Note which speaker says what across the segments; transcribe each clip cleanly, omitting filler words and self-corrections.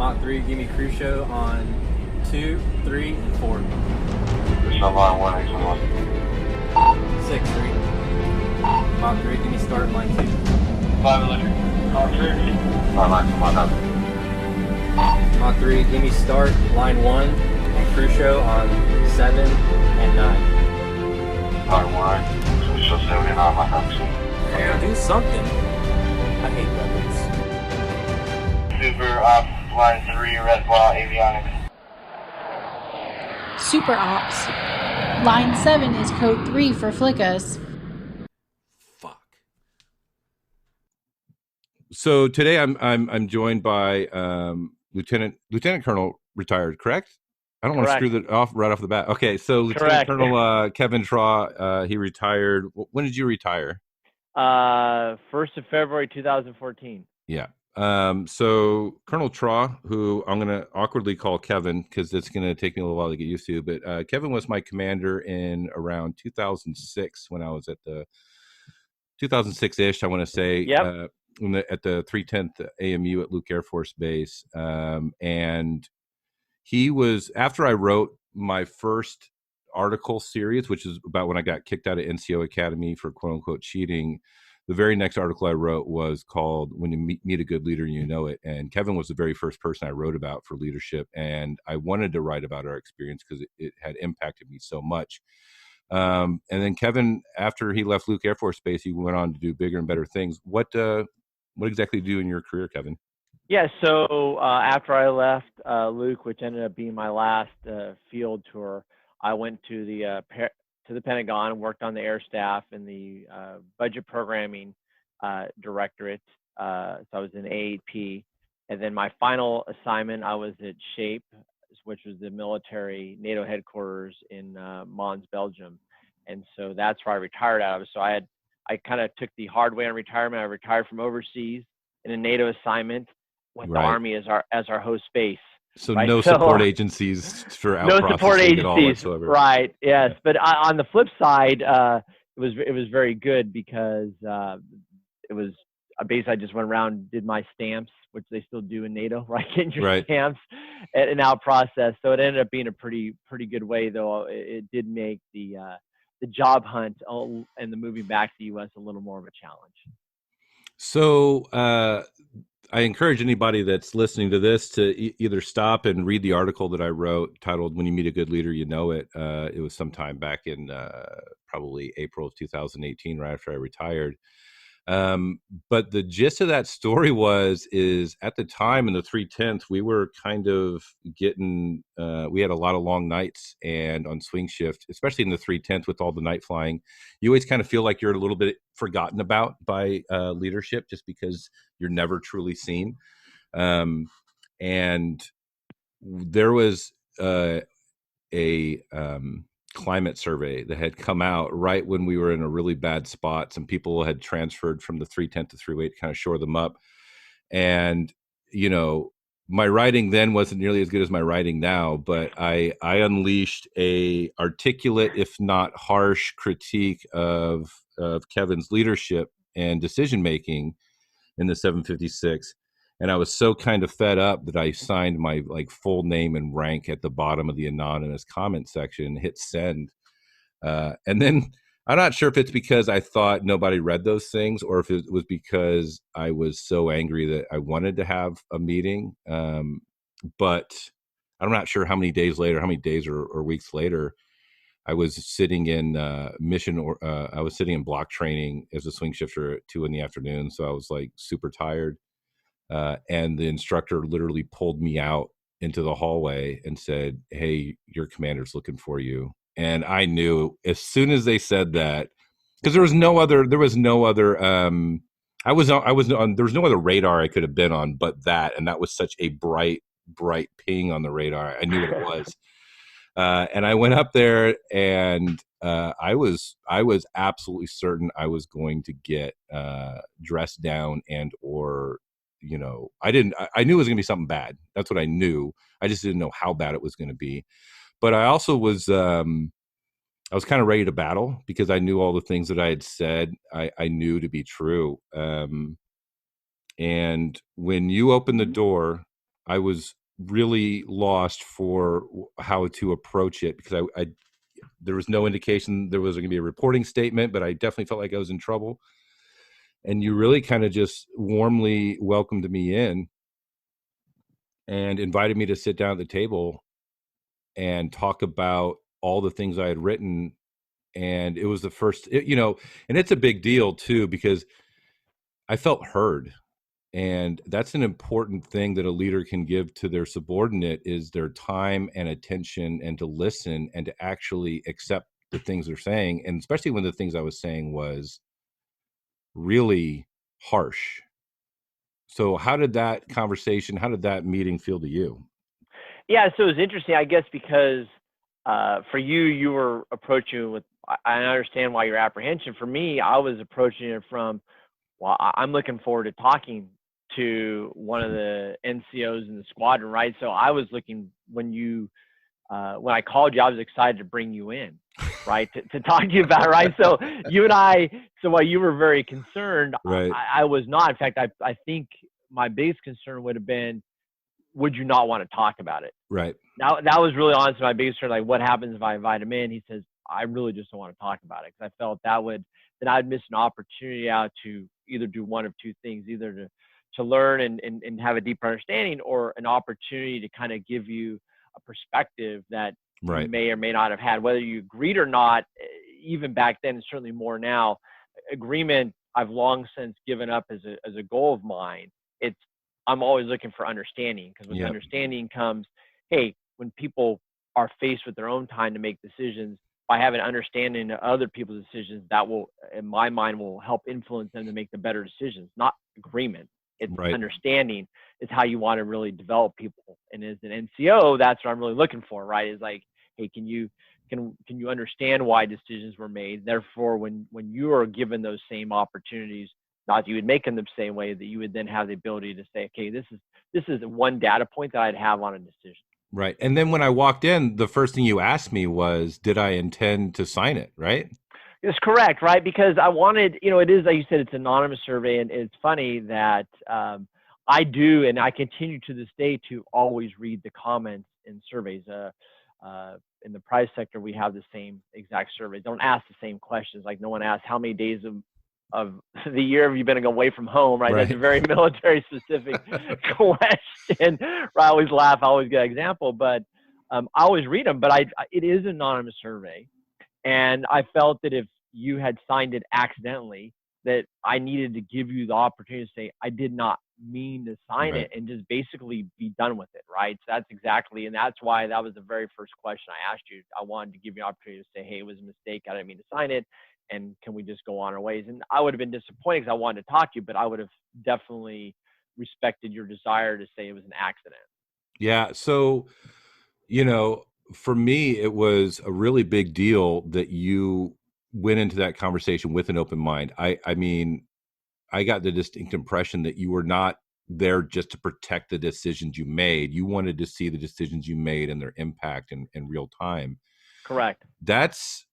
Speaker 1: Mach 3, give me Crucio on 2, 3, and 4.
Speaker 2: Line 1, exit 1.
Speaker 1: 6, 3. Mach 3, give me start line 2.
Speaker 2: 5 electric. Mach 3. 5 line 2, Mach 3.
Speaker 1: Mach 3, give me start line 1 and Crucio on 7 and 9.
Speaker 2: Line 1, Crucio 79, Mach 3.
Speaker 1: Yeah, do something. I hate weapons.
Speaker 2: Super Ops, line 3, red ball, avionics.
Speaker 3: Super Ops. Line 7 is code 3 for Flickas.
Speaker 1: Fuck.
Speaker 4: So today I'm joined by Lieutenant Colonel retired, correct? I don't want to screw that off right off the bat. Okay, so Lieutenant Colonel Kevin Traw, he retired. When did you retire?
Speaker 5: 1st of February 2014.
Speaker 4: Yeah. So Colonel Traw, who I'm going to awkwardly call Kevin because it's going to take me a little while to get used to, but Kevin was my commander in around 2006 when I was at the 2006-ish, I want to say,
Speaker 5: Yep.
Speaker 4: At the 310th AMU at Luke Air Force Base. And he was, after I wrote my first article series, which is about when I got kicked out of NCO Academy for quote unquote cheating, the very next article I wrote was called When You Meet a Good Leader, You Know It. And Kevin was the very first person I wrote about for leadership. And I wanted to write about our experience because it had impacted me so much. And then Kevin, after he left Luke Air Force Base, he went on to do bigger and better things. What exactly do you do in your career, Kevin?
Speaker 5: Yeah, so after I left Luke, which ended up being my last field tour, I went to the Pentagon, worked on the air staff and the budget programming directorate. So I was in AAP. And then my final assignment, I was at SHAPE, which was the military NATO headquarters in Mons, Belgium. And so that's where I retired out of. So I kind of took the hard way on retirement. I retired from overseas in a NATO assignment with the Army as our host base.
Speaker 4: So right? No support agencies for out
Speaker 5: no support agencies
Speaker 4: at all whatsoever.
Speaker 5: Right? Yes, but on the flip side, it was very good because it was basically I just went around and did my stamps, which they still do in NATO, right? Getting your stamps and out process. So it ended up being a pretty good way, though. It did make the job hunt and the moving back to the U.S. a little more of a challenge.
Speaker 4: So I encourage anybody that's listening to this to either stop and read the article that I wrote titled When You Meet a Good Leader, You Know It. It was sometime back in probably April of 2018, right after I retired. But the gist of that story is at the time in the 310th, we were kind of getting, we had a lot of long nights and on swing shift, especially in the 310th with all the night flying, you always kind of feel like you're a little bit forgotten about by leadership just because you're never truly seen. And there was a climate survey that had come out right when we were in a really bad spot. Some people had transferred from the 310 to 308 to kind of shore them up. And, you know, my writing then wasn't nearly as good as my writing now, but I unleashed a articulate, if not harsh, critique of Kevin's leadership and decision-making in the 756. And I was so kind of fed up that I signed my full name and rank at the bottom of the anonymous comment section, hit send. And then I'm not sure if it's because I thought nobody read those things or if it was because I was so angry that I wanted to have a meeting. But I'm not sure how many days or weeks later, I was sitting in I was sitting in block training as a swing shifter at 2 p.m. So I was super tired. And the instructor literally pulled me out into the hallway and said, "Hey, your commander's looking for you." And I knew as soon as they said that, because there was no other there was no other radar I could have been on but that, and that was such a bright ping on the radar. I knew what it was. And I went up there and I was absolutely certain I was going to get dressed down or I knew it was going to be something bad. That's what I knew. I just didn't know how bad it was going to be. But I also was, I was kind of ready to battle because I knew all the things that I had said, I knew to be true. And when you open the door I was really lost for how to approach it because I there was no indication there was going to be a reporting statement, but I definitely felt like I was in trouble. And you really kind of just warmly welcomed me in and invited me to sit down at the table and talk about all the things I had written. And it was the first, and it's a big deal too, because I felt heard. And that's an important thing that a leader can give to their subordinate is their time and attention and to listen and to actually accept the things they're saying. And especially when the things I was saying was really harsh. So how did that meeting feel to you?
Speaker 5: Yeah, so it was interesting, I guess, because for you, you were approaching with, I understand why your apprehension. For me, I was approaching it from, well, I'm looking forward to talking to one of the NCOs in the squadron, right? So I was looking, when I called you, I was excited to bring you in, right, to talk to you about it, right? So so while you were very concerned,
Speaker 4: Right.
Speaker 5: I was not. In fact, I think my biggest concern would have been, would you not want to talk about it?
Speaker 4: Right.
Speaker 5: Now, that was really honestly my biggest concern. Like, what happens if I invite him in? He says, I really just don't want to talk about it, because I felt that I'd miss an opportunity out to either do one of two things, either to learn and have a deeper understanding, or an opportunity to kind of give you a perspective that you
Speaker 4: Right.
Speaker 5: may or may not have had, whether you agreed or not. Even back then, and certainly more now, agreement I've long since given up as a goal of mine. It's I'm always looking for understanding, because with
Speaker 4: Yep.
Speaker 5: understanding comes, hey, when people are faced with their own time to make decisions, by having understanding of other people's decisions, that will, in my mind, will help influence them to make the better decisions, not agreement. It's
Speaker 4: Right.
Speaker 5: understanding is how you want to really develop people. And as an NCO, that's what I'm really looking for, right? Is like, hey, can you understand why decisions were made? Therefore, when you are given those same opportunities, not that you would make them the same way, that you would then have the ability to say, okay, this is one data point that I'd have on a decision.
Speaker 4: Right. And then when I walked in, the first thing you asked me was, did I intend to sign it? Right.
Speaker 5: It's correct, right? Because I wanted, it is, like you said, it's an anonymous survey, and it's funny that I do, and I continue to this day to always read the comments in surveys. In the prize sector, we have the same exact survey. Don't ask the same questions. Like, no one asks how many days of the year have you been away from home, right?
Speaker 4: Right.
Speaker 5: That's a very military specific question. Right? I always laugh. I always get an example, but I always read them. But it is an anonymous survey. And I felt that if you had signed it accidentally, that I needed to give you the opportunity to say, I did not mean to sign
Speaker 4: Right.
Speaker 5: it, and just basically be done with it, right? So that's exactly, and that's why that was the very first question I asked you. I wanted to give you an opportunity to say, hey, it was a mistake. I didn't mean to sign it. And can we just go on our ways? And I would have been disappointed because I wanted to talk to you, but I would have definitely respected your desire to say it was an accident.
Speaker 4: Yeah. So, for me, it was a really big deal that you went into that conversation with an open mind. I mean, I got the distinct impression that you were not there just to protect the decisions you made. You wanted to see the decisions you made and their impact in real time.
Speaker 5: Correct.
Speaker 4: That's,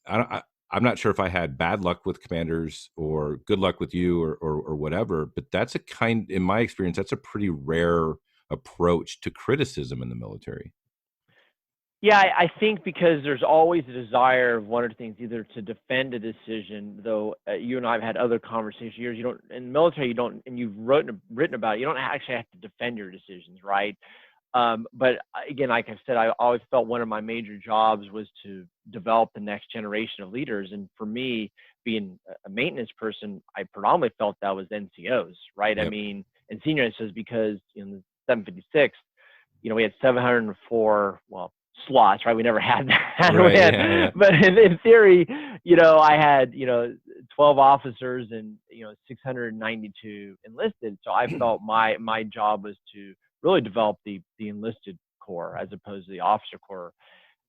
Speaker 4: I'm not sure if I had bad luck with commanders or good luck with you or whatever, but in my experience, that's a pretty rare approach to criticism in the military.
Speaker 5: Yeah, I think because there's always a desire of one or two things, either to defend a decision, though you and I have had other conversations years. You don't, in the military, you don't, and you've written about it, you don't actually have to defend your decisions, right? But again, like I said, I always felt one of my major jobs was to develop the next generation of leaders. And for me, being a maintenance person, I predominantly felt that was NCOs, right?
Speaker 4: Yep.
Speaker 5: I mean, and senior NCOs, because in the 756, we had 704, slots, right? We never had that.
Speaker 4: Right. Yeah.
Speaker 5: But in theory, I had, 12 officers and, 692 enlisted. So I felt my job was to really develop the enlisted corps as opposed to the officer corps.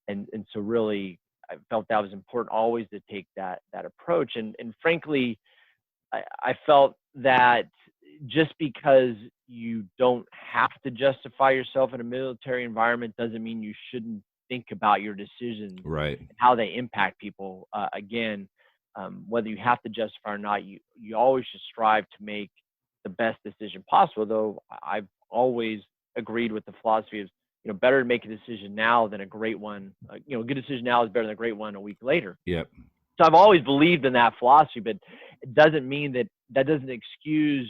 Speaker 5: And so really, I felt that was important always to take that approach. And frankly, I felt that just because you don't have to justify yourself in a military environment doesn't mean you shouldn't think about your decisions,
Speaker 4: Right.
Speaker 5: and how they impact people. Again, whether you have to justify or not, you always should strive to make the best decision possible. Though I've always agreed with the philosophy of, better to make a decision now than a great one. A good decision now is better than a great one a week later.
Speaker 4: Yep.
Speaker 5: So I've always believed in that philosophy, but it doesn't mean that doesn't excuse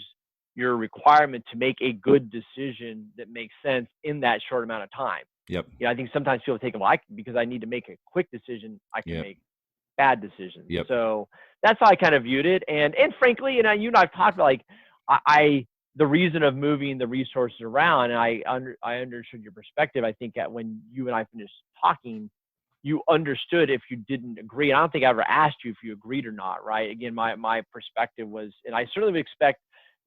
Speaker 5: your requirement to make a good decision that makes sense in that short amount of time.
Speaker 4: Yep.
Speaker 5: I think sometimes people think, well, because I need to make a quick decision, I can
Speaker 4: Yep.
Speaker 5: make bad decisions.
Speaker 4: Yep.
Speaker 5: So that's how I kind of viewed it. And frankly, you and I've talked about, like, the reason of moving the resources around, and I understood your perspective. I think that when you and I finished talking, you understood if you didn't agree. I don't think I ever asked you if you agreed or not, right? Again, my perspective was, and I certainly would expect,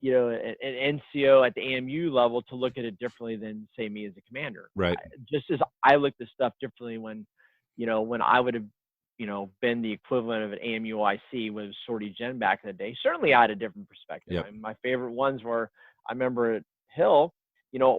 Speaker 5: an NCO at the AMU level to look at it differently than, say, me as a commander.
Speaker 4: Right.
Speaker 5: Just as I looked at stuff differently when I would have, been the equivalent of an AMU OIC with sortie gen back in the day. Certainly I had a different perspective.
Speaker 4: Yep.
Speaker 5: I mean, my favorite ones were, I remember at Hill,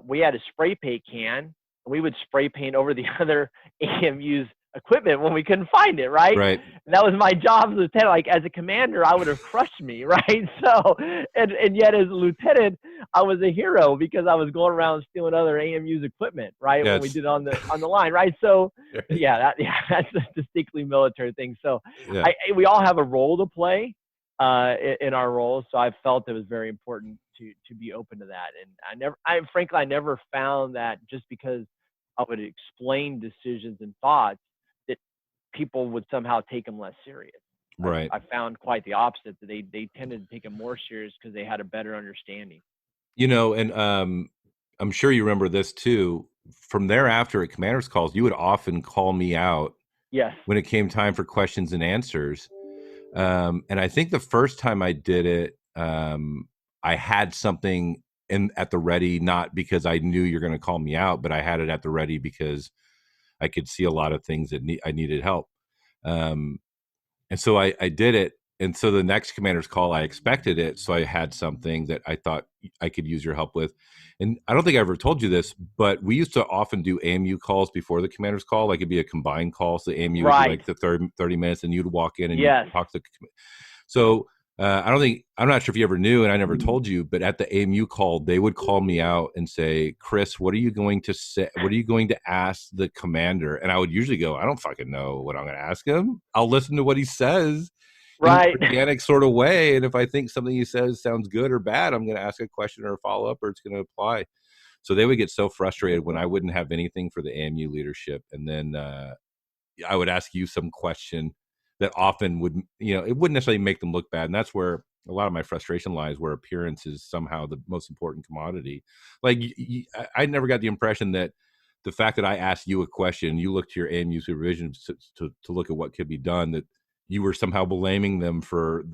Speaker 5: we had a spray paint can, and we would spray paint over the other AMU's equipment when we couldn't find it, right?
Speaker 4: Right.
Speaker 5: And that was my job as a lieutenant. Like, as a commander, I would have crushed me, right? So, and yet as a lieutenant, I was a hero because I was going around stealing other AMU's equipment, right?
Speaker 4: Yes.
Speaker 5: When we did it on the line, right? So, that's a distinctly military thing. So,
Speaker 4: Yeah.
Speaker 5: we all have a role to play in our roles. So I felt it was very important to be open to that. And frankly, I never found that just because I would explain decisions and thoughts that people would somehow take them less serious.
Speaker 4: Right.
Speaker 5: I found quite the opposite, that they tended to take them more serious because they had a better understanding.
Speaker 4: And I'm sure you remember this too. From thereafter at commander's calls, you would often call me out.
Speaker 5: Yes.
Speaker 4: When it came time for questions and answers. And I think the first time I did it, I had something at the ready, not because I knew you're going to call me out, but I had it at the ready because I could see a lot of things that I needed help. And so I did it. And so the next commander's call, I expected it. So I had something that I thought I could use your help with. And I don't think I ever told you this, but we used to often do AMU calls before the commander's call. Like, it'd be a combined call. So the AMU would be like the 30 minutes, and you'd walk in and you'd talk to the. So I'm not sure if you ever knew, and I never told you, but at the AMU call, they would call me out and say, Chris, what are you going to say? What are you going to ask the commander? And I would usually go, I don't fucking know what I'm going to ask him. I'll listen to what he says.
Speaker 5: Right.
Speaker 4: In an organic sort of way. And if I think something he says sounds good or bad, I'm going to ask a question or a follow-up, or it's going to apply. So they would get so frustrated when I wouldn't have anything for the AMU leadership. And then I would ask you some question that often would, it wouldn't necessarily make them look bad. And that's where a lot of my frustration lies, where appearance is somehow the most important commodity. Like, I never got the impression that the fact that I asked you a question, you looked to your AMU supervision to look at what could be done, that you were somehow blaming them for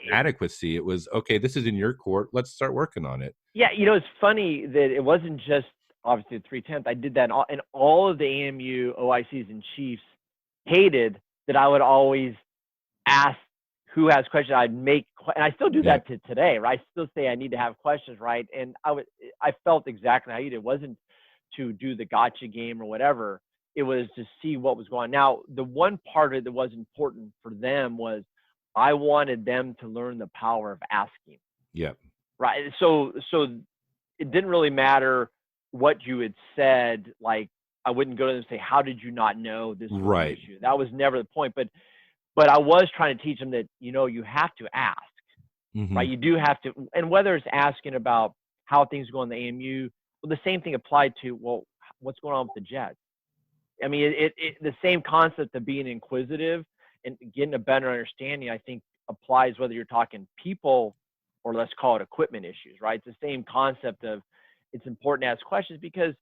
Speaker 4: inadequacy. It was, okay, this is in your court. Let's start working on it.
Speaker 5: Yeah, it's funny that it wasn't just obviously the 310th. I did that, and all of the AMU OICs and chiefs hated that I would always ask who has questions. I'd make, and I still do that to today, right? I still say I need to have questions, right? And I felt exactly how you did. It wasn't to do the gotcha game or whatever. It was to see what was going on. Now, the one part of it that was important for them was I wanted them to learn the power of asking.
Speaker 4: Yeah.
Speaker 5: Right. So it didn't really matter what you had said. Like, I wouldn't go to them and say, how did you not know this was an issue? That was never the point. But I was trying to teach them that, you have to ask, right? You do have to. And whether it's asking about how things go in the AMU, well, the same thing applied to, well, what's going on with the jets? I mean, the same concept of being inquisitive and getting a better understanding, I think, applies whether you're talking people or let's call it equipment issues, right? It's the same concept of it's important to ask questions because,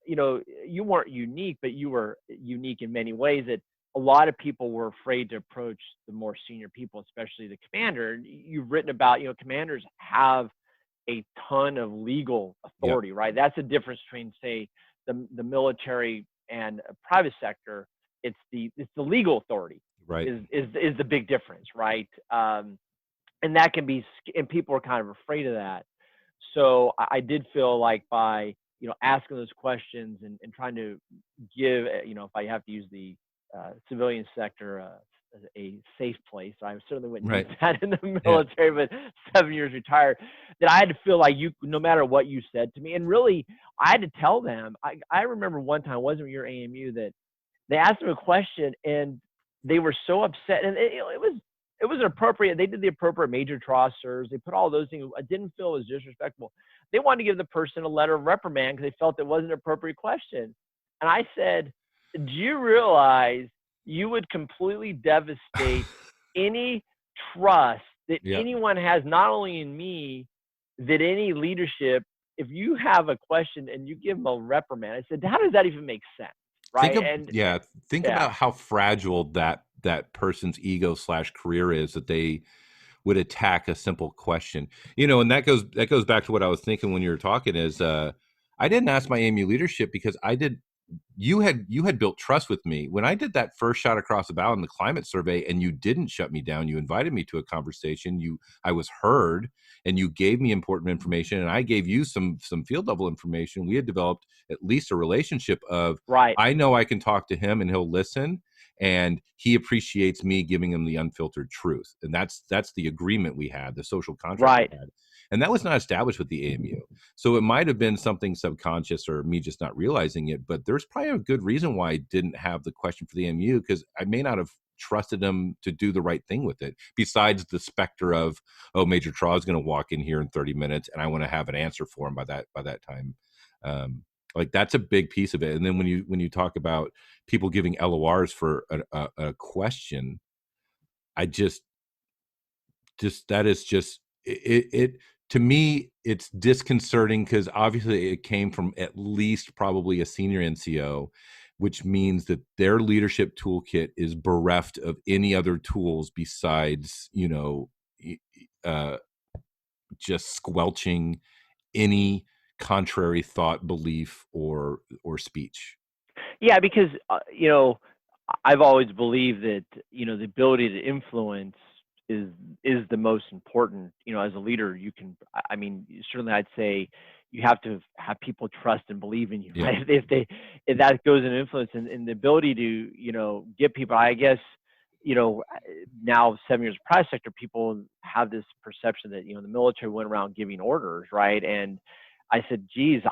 Speaker 5: you weren't unique, but you were unique in many ways that a lot of people were afraid to approach the more senior people, especially the commander. You've written about, commanders have a ton of legal authority, right? That's the difference between, say, the military and a private sector. It's the legal authority,
Speaker 4: right?
Speaker 5: Is the big difference, right? And that can be, and people are kind of afraid of that. So I did feel like by asking those questions and trying to give, if I have to use the civilian sector a safe place, I certainly wouldn't use that in the military, but 7 years retired, that I had to feel like no matter what you said to me, and really, I had to tell them. I remember one time, it wasn't your AMU, that they asked them a question and they were so upset, and it was appropriate. They did the appropriate major Traw serves. They put all those things. I didn't feel it was disrespectful. They wanted to give the person a letter of reprimand because they felt it wasn't an appropriate question. And I said, do you realize you would completely devastate any trust that
Speaker 4: Yeah.
Speaker 5: anyone has, not only in me, that any leadership, if you have a question and you give them a reprimand? I said, how does that even make sense? Right.
Speaker 4: Think
Speaker 5: Yeah,
Speaker 4: about how fragile that person's ego / career is, that they would attack a simple question. And that goes back to what I was thinking when you were talking is I didn't ask my AMU leadership because you had built trust with me when I did that first shot across the bow in the climate survey, and you didn't shut me down. You invited me to a conversation. I was heard, and you gave me important information, and I gave you some field level information. We had developed at least a relationship of,
Speaker 5: right,
Speaker 4: I know I can talk to him and he'll listen, and he appreciates me giving him the unfiltered truth. And that's the agreement we had, the social contract
Speaker 5: right.
Speaker 4: we had. And that was not established with the AMU. So it might have been something subconscious or me just not realizing it, but there's probably a good reason why I didn't have the question for the AMU, because I may not have trusted him to do the right thing with it, besides the specter of, oh, Major Traw is going to walk in here in 30 minutes and I want to have an answer for him by that time. Like, that's a big piece of it. And then when you talk about people giving LORs for a question, I just that is just it to me, it's disconcerting, because obviously it came from at least probably a senior NCO, which means that their leadership toolkit is bereft of any other tools besides uh, just squelching any contrary thought, belief, or speech.
Speaker 5: Yeah, because I've always believed that the ability to influence is the most important. As a leader, you can. I mean, certainly, I'd say you have to have people trust and believe in you,
Speaker 4: Yeah.
Speaker 5: right? If that goes in influence, and the ability to get people. I guess now 7 years of private sector, people have this perception that the military went around giving orders, right? And I said, geez,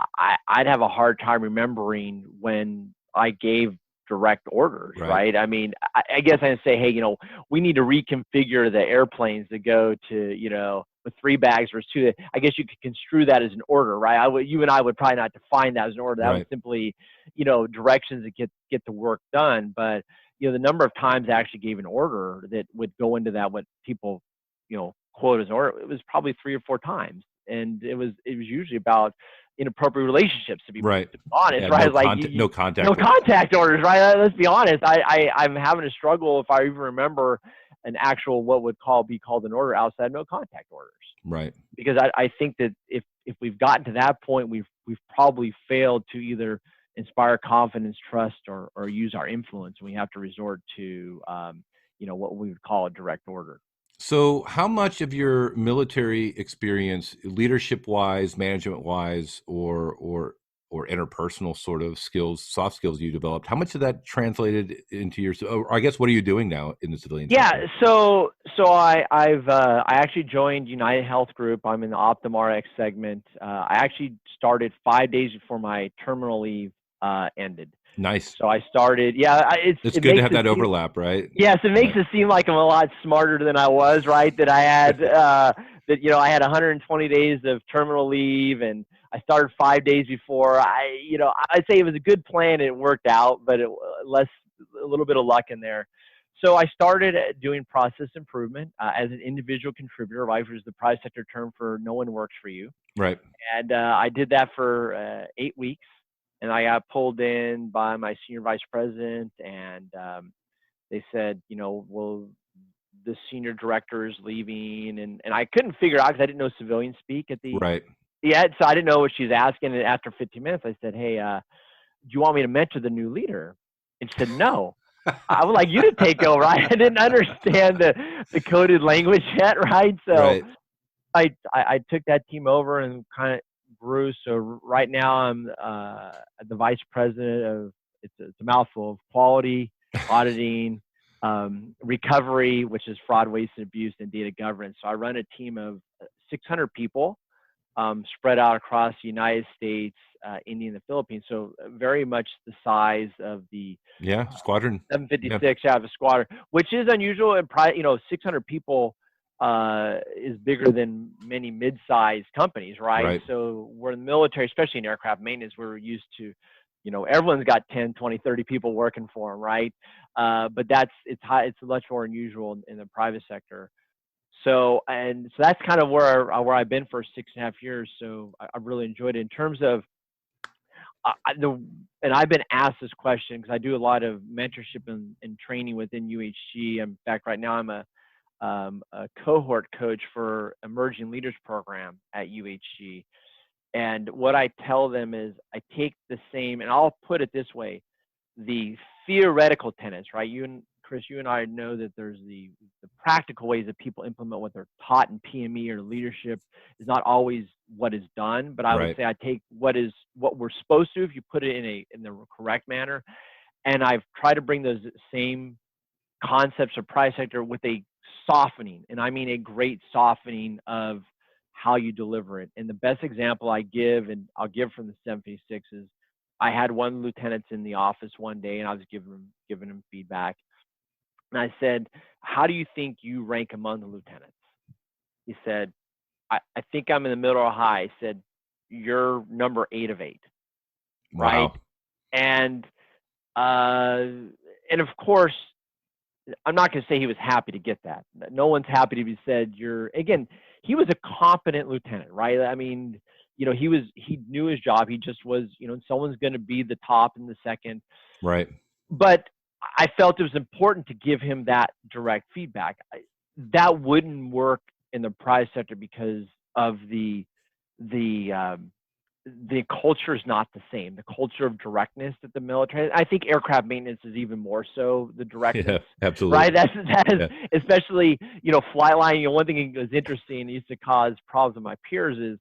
Speaker 5: I'd have a hard time remembering when I gave direct orders, right? I mean, I guess I say, hey, we need to reconfigure the airplanes to go to, with 3 bags versus 2. I guess you could construe that as an order, right? You and I would probably not define that as an order. That was simply, directions to get the work done. But the number of times I actually gave an order that would go into that, what people, quote as an order, it was probably 3 or 4 times, and it was usually about inappropriate relationships, to be honest,
Speaker 4: Yeah,
Speaker 5: right?
Speaker 4: no contact.
Speaker 5: No contact orders, right? Let's be honest. I'm having a struggle if I even remember an actual what would be called an order outside no contact orders.
Speaker 4: Right.
Speaker 5: Because I think that if we've gotten to that point, we've probably failed to either inspire confidence, trust, or use our influence. We have to resort to what we would call a direct order.
Speaker 4: So, how much of your military experience, leadership-wise, management-wise, or interpersonal sort of skills, soft skills you developed, how much of that translated into your? Or I guess, what are you doing now in the civilian sector?
Speaker 5: So I actually joined United Health Group. I'm in the Optum RX segment. I actually started 5 days before my terminal leave ended.
Speaker 4: Nice.
Speaker 5: So I started. Yeah,
Speaker 4: it's good to have that overlap, right?
Speaker 5: Yes, it makes it seem like I'm a lot smarter than I was, right? That I had I had 120 days of terminal leave, and I started 5 days before. I'd say it was a good plan. It worked out, but a little bit of luck in there. So I started doing process improvement as an individual contributor, right? Which is the private sector term for no one works for you.
Speaker 4: Right.
Speaker 5: And I did that for 8 weeks, and I got pulled in by my senior vice president, and they said, well, the senior director is leaving, and I couldn't figure out because I didn't know civilian speak at the so I didn't know what she's asking. And after 15 minutes, I said, hey, do you want me to mentor the new leader? And she said, no. I would like you to take over. I didn't understand the coded language yet, right? So I took that team over and kind of grew. So right now I'm the vice president of, it's a mouthful, of quality, auditing, recovery, which is fraud, waste, and abuse, and data governance. So I run a team of 600 people spread out across the United States, India, and the Philippines. So very much the size of the
Speaker 4: squadron.
Speaker 5: 756 out of a squadron, which is unusual. And 600 people is bigger than many mid-sized companies, right? So we're in the military, especially in aircraft maintenance, we're used to, everyone's got 10, 20, 30 people working for them, right? But it's much more unusual in the private sector. So that's kind of where I've been for 6.5 years. So I've really enjoyed it. In terms of and I've been asked this question because I do a lot of mentorship and training within UHG. In fact, right now I'm a cohort coach for Emerging Leaders Program at UHG. And what I tell them is I take the same, and I'll put it this way, the theoretical tenets, right? Chris, you and I know that there's the practical ways that people implement what they're taught in PME or leadership is not always what is done. But I would say I take what we're supposed to, if you put it in the correct manner, and I've tried to bring those same concepts of private sector with a softening, and I mean a great softening of how you deliver it. And the best example I give, and I'll give from the 756, is I had one lieutenant in the office one day, and I was giving him feedback. And I said, how do you think you rank among the lieutenants? He said, I think I'm in the middle or high. I said, you're number 8 of 8. Right.
Speaker 4: Wow.
Speaker 5: And of course, I'm not going to say he was happy to get that. No one's happy to be said, he was a competent lieutenant, right? I mean, he knew his job. He just was, someone's going to be the top and the second.
Speaker 4: Right.
Speaker 5: But I felt it was important to give him that direct feedback. That wouldn't work in the private sector because of the culture is not the same. The culture of directness at the military. I think aircraft maintenance is even more so the directness.
Speaker 4: Yeah, absolutely.
Speaker 5: Right. That is especially, flight line. One thing that was interesting, it used to cause problems with my peers is,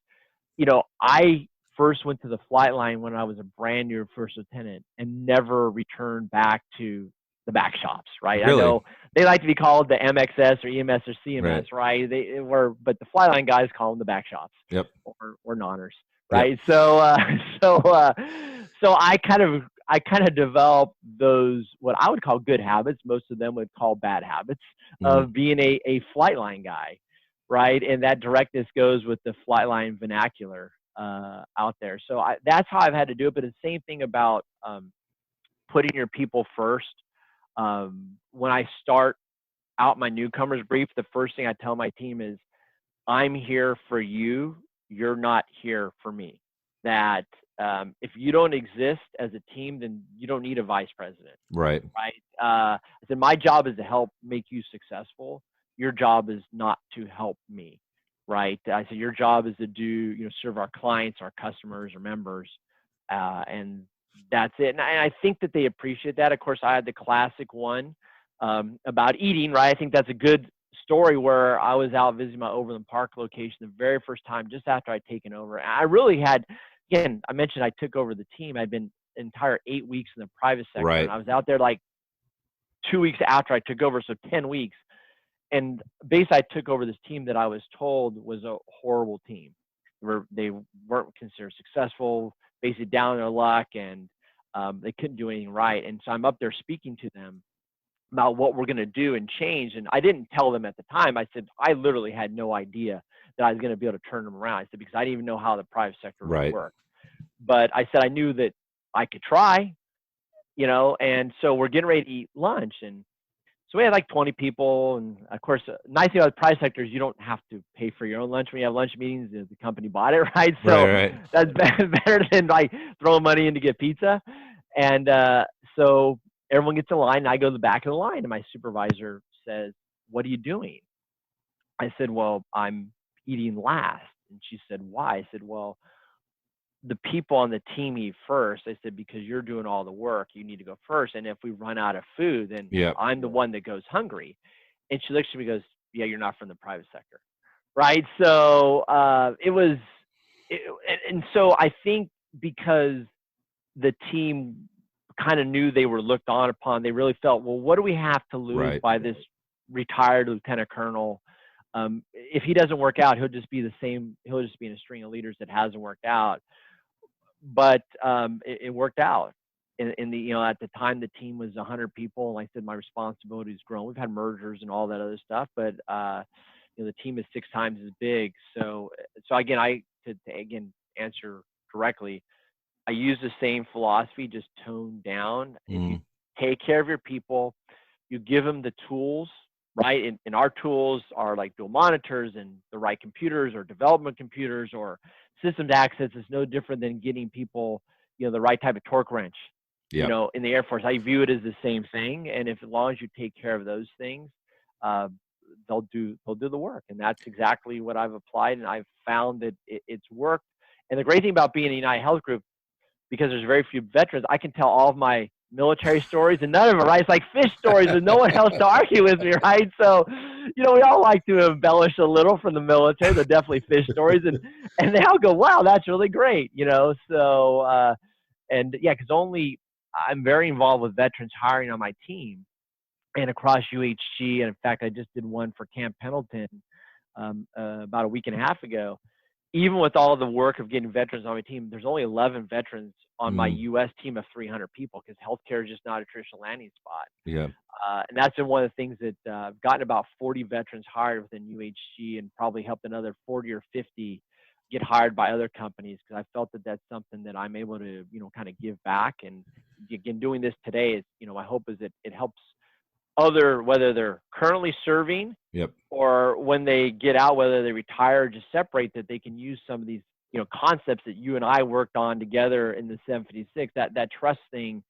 Speaker 5: I first went to the flight line when I was a brand new first lieutenant and never returned back to the back shops, right?
Speaker 4: Really?
Speaker 5: I know they like to be called the MXS or EMS or CMS, right? But the flight line guys call them the back shops, or nonners, right? Yep. So I kind of developed those, what I would call good habits. Most of them would call bad habits of being a flight line guy, right? And that directness goes with the flight line vernacular out there. So that's how I've had to do it. But the same thing about putting your people first. When I start out my newcomers brief, the first thing I tell my team is, I'm here for you. You're not here for me. That if you don't exist as a team, then you don't need a vice president.
Speaker 4: Right.
Speaker 5: Right. I said, my job is to help make you successful. Your job is not to help me. Right. I said, your job is to serve our clients, our customers, our members, and that's it. And I think that they appreciate that. Of course, I had the classic one about eating, right? I think that's a good story where I was out visiting my Overland Park location the very first time, just after I'd taken over. And I really had, again, I mentioned I took over the team. I'd been an entire 8 weeks in the private sector.
Speaker 4: Right.
Speaker 5: And I was out there like 2 weeks after I took over, so 10 weeks. And basically, I took over this team that I was told was a horrible team. They weren't considered successful, basically down on their luck, and they couldn't do anything right. And so I'm up there speaking to them about what we're going to do and change. And I didn't tell them at the time. I said, I literally had no idea that I was going to be able to turn them around. I said, because I didn't even know how the private sector would work. But I said, I knew that I could try, and so we're getting ready to eat lunch. And so we had like 20 people. And of course, nice thing about the private sector is you don't have to pay for your own lunch when you have lunch meetings. The company bought it, right? So that's better than like throwing money in to get pizza. And so everyone gets in line, and I go to the back of the line, and my supervisor says, what are you doing? I said, well, I'm eating last. And she said, why? I said, well, the people on the team eat first. I said, because you're doing all the work, you need to go first. And if we run out of food, then I'm the one that goes hungry. And she looks at me and goes, yeah, you're not from the private sector. Right. So and so I think because the team kind of knew they were looked on upon, they really felt, well, what do we have to lose by this retired lieutenant colonel If he doesn't work out, he'll just be the same. He'll just be in a string of leaders that hasn't worked out. But it worked out. In the at the time the team was 100 people. Like I said, my responsibility's grown. We've had mergers and all that other stuff, but the team is 6 times as big. So again, to again answer directly, I use the same philosophy, just toned down. If you take care of your people, you give them the tools, right? And our tools are like dual monitors and the right computers or development computers or systems access. Is no different than getting people, the right type of torque wrench.
Speaker 4: Yep.
Speaker 5: In the Air Force, I view it as the same thing. And as long as you take care of those things, they'll do the work. And that's exactly what I've applied. And I've found that it's worked. And the great thing about being a United Health Group, because there's very few veterans, I can tell all of my military stories and none of them, right? It's like fish stories and no one else to argue with me, right? So, we all like to embellish a little from the military. They're definitely fish stories. And they all go, wow, that's really great, So, and yeah, because I'm very involved with veterans hiring on my team and across UHG. And in fact, I just did one for Camp Pendleton about a week and a half ago. Even with all the work of getting veterans on my team, there's only 11 veterans on my U.S. team of 300 people because healthcare is just not a traditional landing spot.
Speaker 4: Yeah.
Speaker 5: And that's been one of the things that I've gotten about 40 veterans hired within UHG and probably helped another 40 or 50 get hired by other companies because I felt that that's something that I'm able to, kind of give back. And again, doing this today is, my hope is that it helps whether they're currently serving or when they get out, whether they retire, just separate, that they can use some of these, concepts that you and I worked on together in the 756, that trust thing,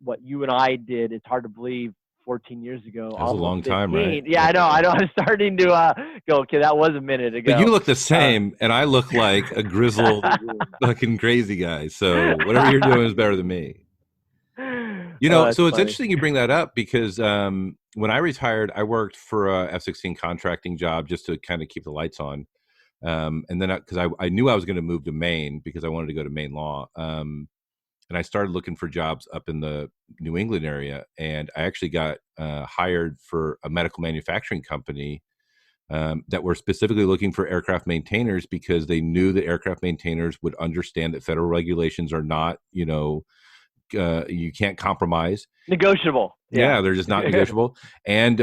Speaker 5: what you and I did. It's hard to believe 14 years ago.
Speaker 4: That was a long time, right?
Speaker 5: Yeah, I know. I'm starting to go, okay, that was a minute ago.
Speaker 4: But you look the same, and I look like a grizzled, fucking crazy guy. So whatever you're doing is better than me. So it's
Speaker 5: funny.
Speaker 4: interesting you bring that up because when I retired, I worked for a F-16 contracting job just to kind of keep the lights on. And then because I knew I was going to move to Maine because I wanted to go to Maine law. And I started looking for jobs up in the New England area. And I actually got hired for a medical manufacturing company that were specifically looking for aircraft maintainers because they knew that aircraft maintainers would understand that federal regulations are not, you can't compromise.
Speaker 5: Negotiable.
Speaker 4: Yeah, they're just not negotiable. And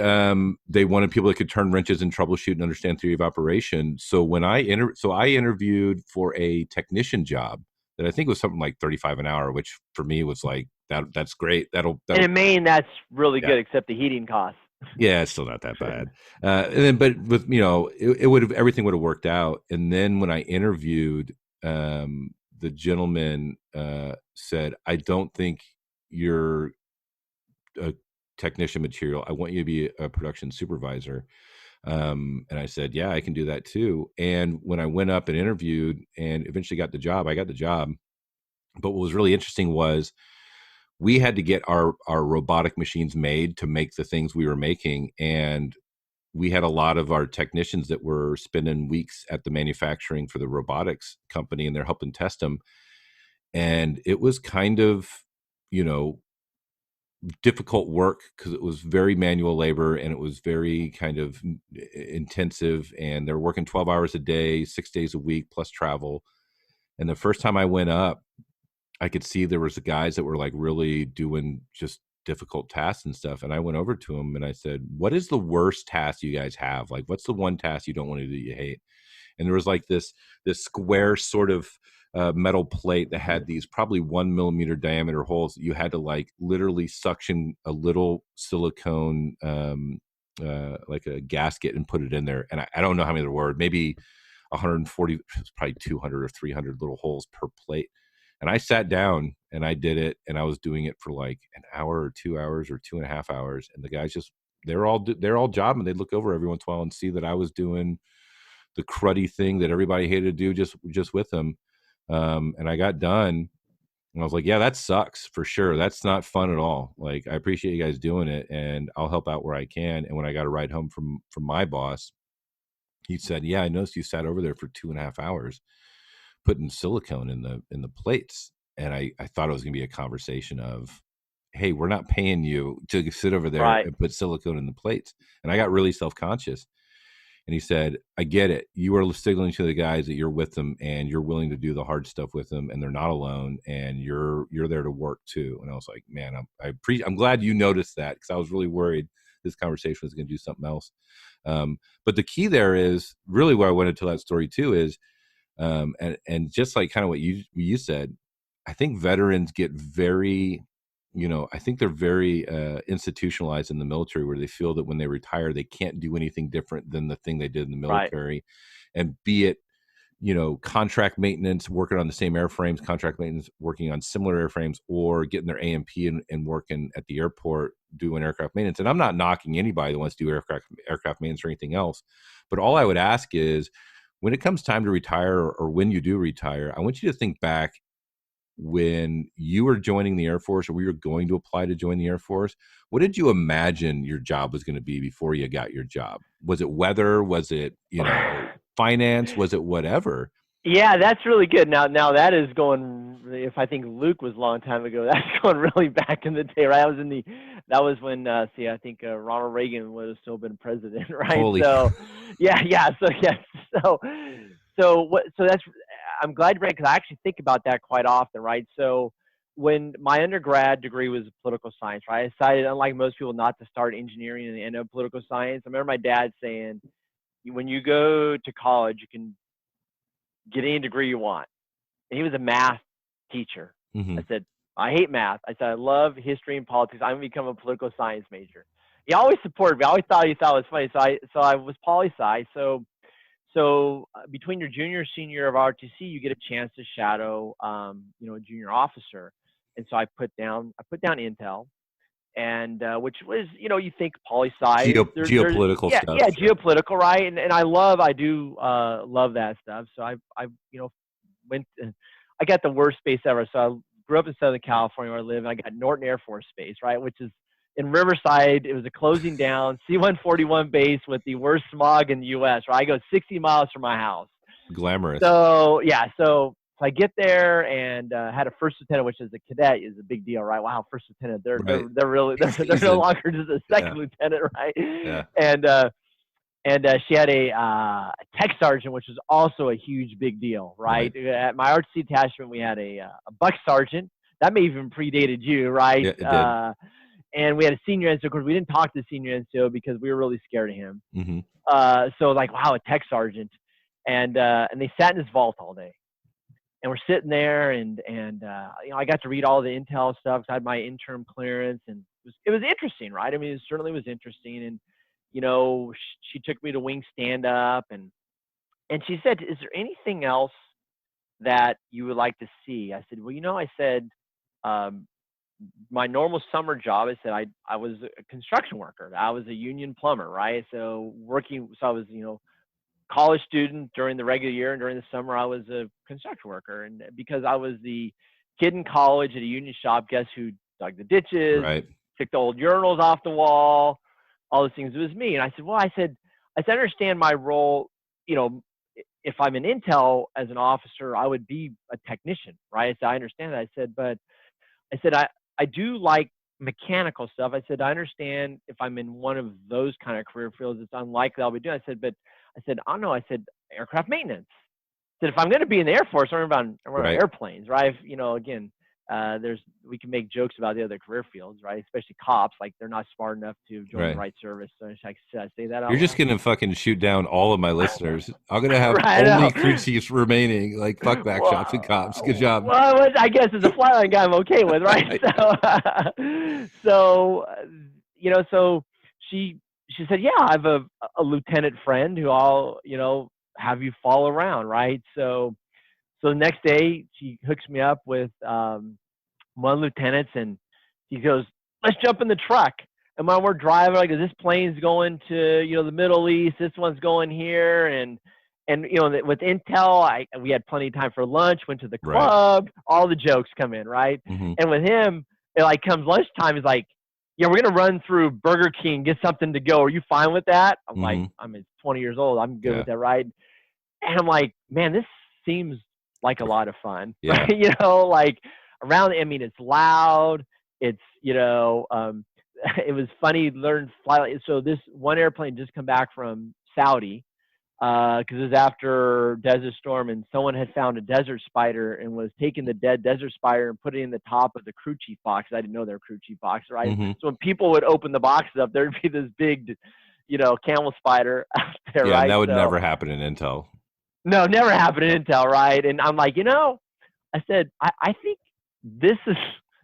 Speaker 4: they wanted people that could turn wrenches and troubleshoot and understand theory of operation. So when I interviewed for a technician job that I think was something like $35 an hour, which for me was like that's great. That'll
Speaker 5: and in Maine, that's really good, except the heating costs.
Speaker 4: Yeah, it's still not that bad. But with it would have everything would have worked out. And then when I interviewed, the gentleman said, "I don't think you're a technician material. I want you to be a production supervisor." And I said, "Yeah, I can do that too." And when I went up and interviewed and eventually got the job, I got the job. But what was really interesting was we had to get our robotic machines made to make the things we were making. And we had a lot of our technicians that were spending weeks at the manufacturing for the robotics company, and they're helping test them. And it was kind of, difficult work because it was very manual labor and it was very kind of intensive. And they're working 12 hours a day, 6 days a week, plus travel. And the first time I went up, I could see there was the guys that were like really doing just difficult tasks and stuff. And I went over to them and I said, "What is the worst task you guys have? Like, what's the one task you don't want to do that you hate?" And there was like this square sort of metal plate that had these probably 1 millimeter diameter holes that you had to like literally suction a little silicone, like a gasket, and put it in there. And I don't know how many there were, maybe 140, probably 200 or 300 little holes per plate. And I sat down and I did it, and I was doing it for like an hour or 2 hours or 2.5 hours. And the guys they're all jobbing. They'd look over every once in a while and see that I was doing the cruddy thing that everybody hated to do just with them. And I got done and I was like, "Yeah, that sucks for sure. That's not fun at all. Like, I appreciate you guys doing it and I'll help out where I can." And when I got a ride home from my boss, he said, "Yeah, I noticed you sat over there for 2.5 hours putting silicone in the plates." And I thought it was gonna be a conversation of, "Hey, we're not paying you to sit over there and put silicone in the plates." And I got really self-conscious. And he said, I get it. You are signaling to the guys that you're with them and you're willing to do the hard stuff with them, and they're not alone, and you're there to work too. And I was like, man, I'm glad you noticed that, because I was really worried this conversation was going to do something else. But the key there is really where I wanted to tell that story too is, and just like kind of what you said, I think veterans get very, I think they're very institutionalized in the military, where they feel that when they retire, they can't do anything different than the thing they did in the military. Right. And be it, contract maintenance, working on the same airframes, contract maintenance, working on similar airframes, or getting their AMP and working at the airport doing aircraft maintenance. And I'm not knocking anybody that wants to do aircraft maintenance or anything else. But all I would ask is, when it comes time to retire, or when you do retire, I want you to think back when you were joining the Air Force, or we were going to apply to join the Air Force. What did you imagine your job was going to be before you got your job? Was it weather? Was it, finance? Was it whatever?
Speaker 5: Yeah, that's really good. Now that is going, if I think Luke was a long time ago, that's going really back in the day, right? That was when, I think Ronald Reagan would have still been president, right?
Speaker 4: Holy.
Speaker 5: So, so that's, I'm glad you read, because I actually think about that quite often, right? So when my undergrad degree was political science, right? I decided, unlike most people, not to start engineering and end up political science. I remember my dad saying, when you go to college, you can get any degree you want. And he was a math teacher.
Speaker 4: Mm-hmm.
Speaker 5: I said, I hate math. I said, I love history and politics. I'm going to become a political science major. He always supported me. I always thought it was funny. So I was poli-sci. So between your junior and senior year of ROTC, you get a chance to shadow, a junior officer. And so I put down Intel, and which was, you think poli-sci,
Speaker 4: geopolitical stuff.
Speaker 5: Yeah, geopolitical, right? And I do love that stuff. So I got the worst space ever. So I grew up in Southern California where I live, and I got Norton Air Force Base, right, which is in Riverside. It was a closing down C-141 base with the worst smog in the U.S. Right, I go 60 miles from my house.
Speaker 4: Glamorous.
Speaker 5: So yeah, so I get there and had a first lieutenant, which is a cadet, is a big deal, right? Wow, first lieutenant, they're no longer just a second lieutenant, right?
Speaker 4: Yeah.
Speaker 5: And she had a tech sergeant, which was also a huge big deal, right? At my RTC detachment, we had a buck sergeant. That may even predated you, right?
Speaker 4: Yeah, it did.
Speaker 5: And we had a senior NCO. Of course, we didn't talk to the senior NCO because we were really scared of him.
Speaker 4: Mm-hmm.
Speaker 5: So like, wow, a tech sergeant. And they sat in his vault all day. And we're sitting there, and I got to read all the intel stuff. I had my interim clearance, and it was interesting, right? I mean, it certainly was interesting. And she took me to wing stand up, and she said, "Is there anything else that you would like to see?" I said, "Well, I said, my normal summer job, I said, I was a construction worker. I was a union plumber, right? So I was, college student during the regular year, and during the summer I was a construction worker. And because I was the kid in college at a union shop, guess who dug the ditches,
Speaker 4: right,
Speaker 5: took the old urinals off the wall, all those things. It was me. And I said, well, I understand my role. If I'm in intel as an officer, I would be a technician, right? I said, I understand that. I said, I do like mechanical stuff. I said, I understand if I'm in one of those kind of career fields, it's unlikely I'll be doing. I said, oh no, I said, aircraft maintenance. I said, if I'm going to be in the Air Force, I'm on airplanes, right? Again, we can make jokes about the other career fields, right? Especially cops, like they're not smart enough to join the right service. So should I say that out
Speaker 4: You're
Speaker 5: loud?
Speaker 4: just going to fucking shoot down all of my listeners. I'm going to have only crew chiefs remaining, like fuck back shops and cops. Good job.
Speaker 5: Well, I guess as a flyline guy, I'm okay with, right? So she said, yeah, I have a lieutenant friend who I'll, have you follow around, right? So the next day she hooks me up with one lieutenant, and he goes, let's jump in the truck. And when we're driving, like, this plane's going to, the Middle East, this one's going here. And with intel, we had plenty of time for lunch, went to the club, all the jokes come in, right?
Speaker 4: Mm-hmm.
Speaker 5: And with him, it like comes lunchtime, he's like, yeah, we're going to run through Burger King, get something to go. Are you fine with that? I'm like, I'm 20 years old. I'm good with that, right? And I'm like, man, this seems like a lot of fun.
Speaker 4: Yeah.
Speaker 5: Right? Like around, it's loud. It's, it was funny, learn fly. So this one airplane just come back from Saudi. because it was after Desert Storm, and someone had found a desert spider and was taking the dead desert spider and putting it in the top of the crew chief box. I didn't know they were crew chief boxes, right?
Speaker 4: Mm-hmm.
Speaker 5: So when people would open the boxes up, there'd be this big, camel spider out there,
Speaker 4: Yeah,
Speaker 5: right?
Speaker 4: and that would
Speaker 5: So,
Speaker 4: never happen in Intel.
Speaker 5: no, never happened in Intel, right? And I'm like, I said, I think this is,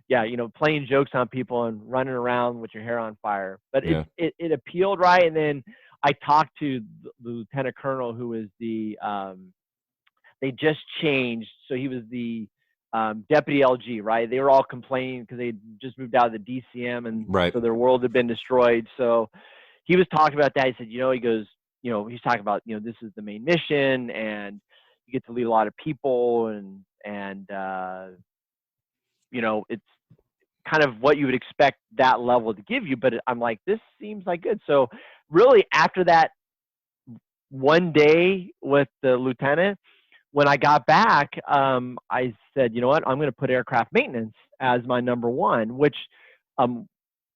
Speaker 5: yeah, playing jokes on people and running around with your hair on fire. But
Speaker 4: Yeah.
Speaker 5: it appealed, right? And then I talked to the lieutenant colonel who was they just changed. So he was the deputy LG, right? They were all complaining because they just moved out of the DCM, and
Speaker 4: Right.
Speaker 5: so their world had been destroyed. So he was talking about that. He said, he goes, he's talking about, this is the main mission, and you get to lead a lot of people, and it's kind of what you would expect that level to give you. But I'm like, this seems like good. So really, after that one day with the lieutenant, when I got back, I said, you know what, I'm going to put aircraft maintenance as my number one, which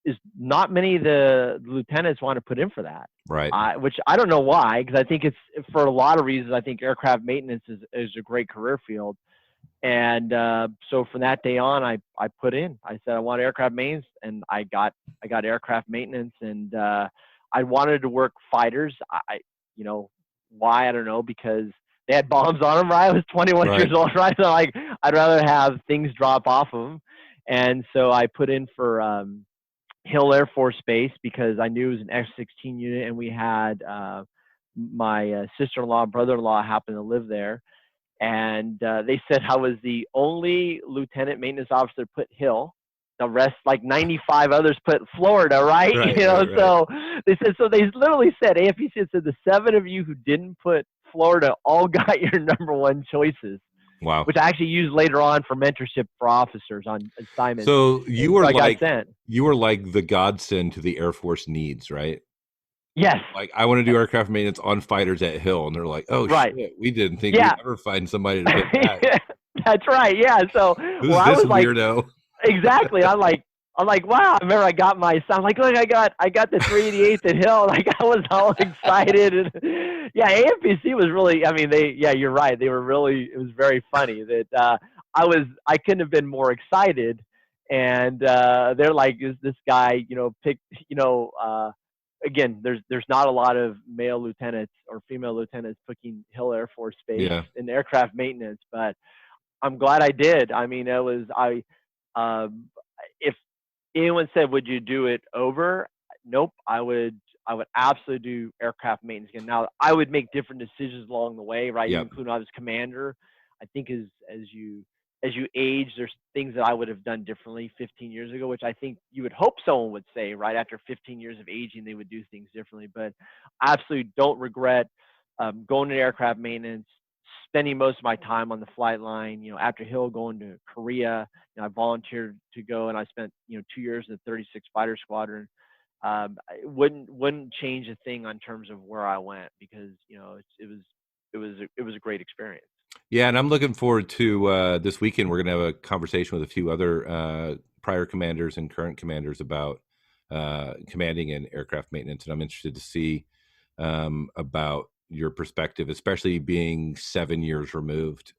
Speaker 5: is not many of the lieutenants want to put in for that.
Speaker 4: Right.
Speaker 5: Which I don't know why, because I think it's for a lot of reasons. I think aircraft maintenance is a great career field. And so from that day on, I put in. I said I want aircraft maintenance, and I got aircraft maintenance, and I wanted to work fighters. Why, I don't know, because they had bombs on them. Right, I was 21
Speaker 4: Right.
Speaker 5: years old. Right, so like I'd rather have things drop off of them, and so I put in for Hill Air Force Base because I knew it was an F-16 unit, and we had my sister-in-law and brother-in-law happened to live there. And they said I was the only lieutenant maintenance officer to put Hill. The rest, like 95 others, put Florida, right?
Speaker 4: Right, right.
Speaker 5: So they said, so they literally said, AFPC said the 7 of you who didn't put Florida all got your number one choices.
Speaker 4: Wow.
Speaker 5: Which I actually used later on for mentorship for officers on assignments.
Speaker 4: So you were
Speaker 5: I got sent.
Speaker 4: You were like the godsend to the Air Force needs, right?
Speaker 5: Yes.
Speaker 4: Like, I want to do aircraft maintenance on fighters at Hill, and they're like, "Oh
Speaker 5: right.
Speaker 4: shit, we didn't think we'd ever find somebody to pick that."
Speaker 5: That's right. Yeah. So
Speaker 4: Who's
Speaker 5: I
Speaker 4: this
Speaker 5: was like,
Speaker 4: weirdo?
Speaker 5: exactly. I'm like, wow. I remember I got my son. I'm like, look, I got the 388th at Hill. Like I was all excited, and yeah, AFPC was really. I mean, you're right. They were really. It was very funny that I couldn't have been more excited, and they're like, is this guy, pick, again, there's not a lot of male lieutenants or female lieutenants picking Hill Air Force Base in aircraft maintenance, but I'm glad I did. I mean, if anyone said, would you do it over? Nope. I would absolutely do aircraft maintenance again. Now I would make different decisions along the way, right?
Speaker 4: Yep.
Speaker 5: Including I was commander. I think as you age, there's things that I would have done differently 15 years ago, which I think you would hope someone would say, right? After 15 years of aging, they would do things differently. But I absolutely don't regret going to aircraft maintenance, spending most of my time on the flight line. After Hill, going to Korea, I volunteered to go, and I spent 2 years in the 36 Fighter Squadron. I wouldn't change a thing on terms of where I went, because it was a great experience.
Speaker 4: Yeah, and I'm looking forward to this weekend. We're going to have a conversation with a few other prior commanders and current commanders about commanding and aircraft maintenance, and I'm interested to see about your perspective, especially being 7 years removed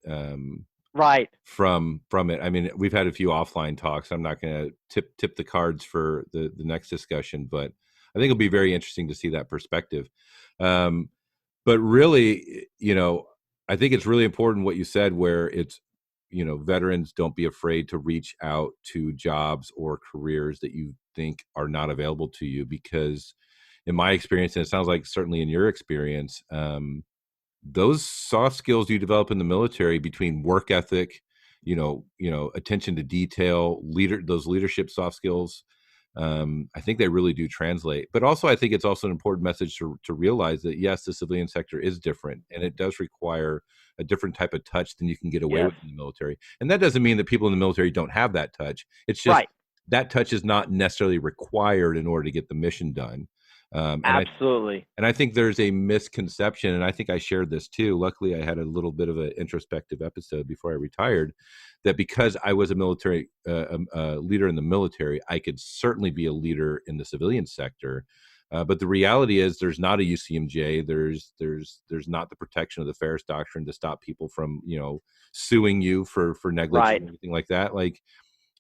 Speaker 5: right
Speaker 4: from it. I mean, we've had a few offline talks. I'm not going to tip the cards for the next discussion, but I think it'll be very interesting to see that perspective. But really, I think it's really important what you said, where it's, veterans, don't be afraid to reach out to jobs or careers that you think are not available to you, because in my experience, and it sounds like certainly in your experience, those soft skills you develop in the military, between work ethic, attention to detail, those leadership soft skills, I think they really do translate. But also, I think it's also an important message to realize that, yes, the civilian sector is different, and it does require a different type of touch than you can get away with in the military. And that doesn't mean that people in the military don't have that touch. It's just that touch is not necessarily required in order to get the mission done.
Speaker 5: Absolutely.
Speaker 4: I think there's a misconception, and I think I shared this too. Luckily, I had a little bit of an introspective episode before I retired, that because I was a military leader in the military, I could certainly be a leader in the civilian sector. But the reality is there's not a UCMJ. There's not the protection of the Ferris Doctrine to stop people from, suing you for negligence
Speaker 5: Right.
Speaker 4: or anything like that. Like,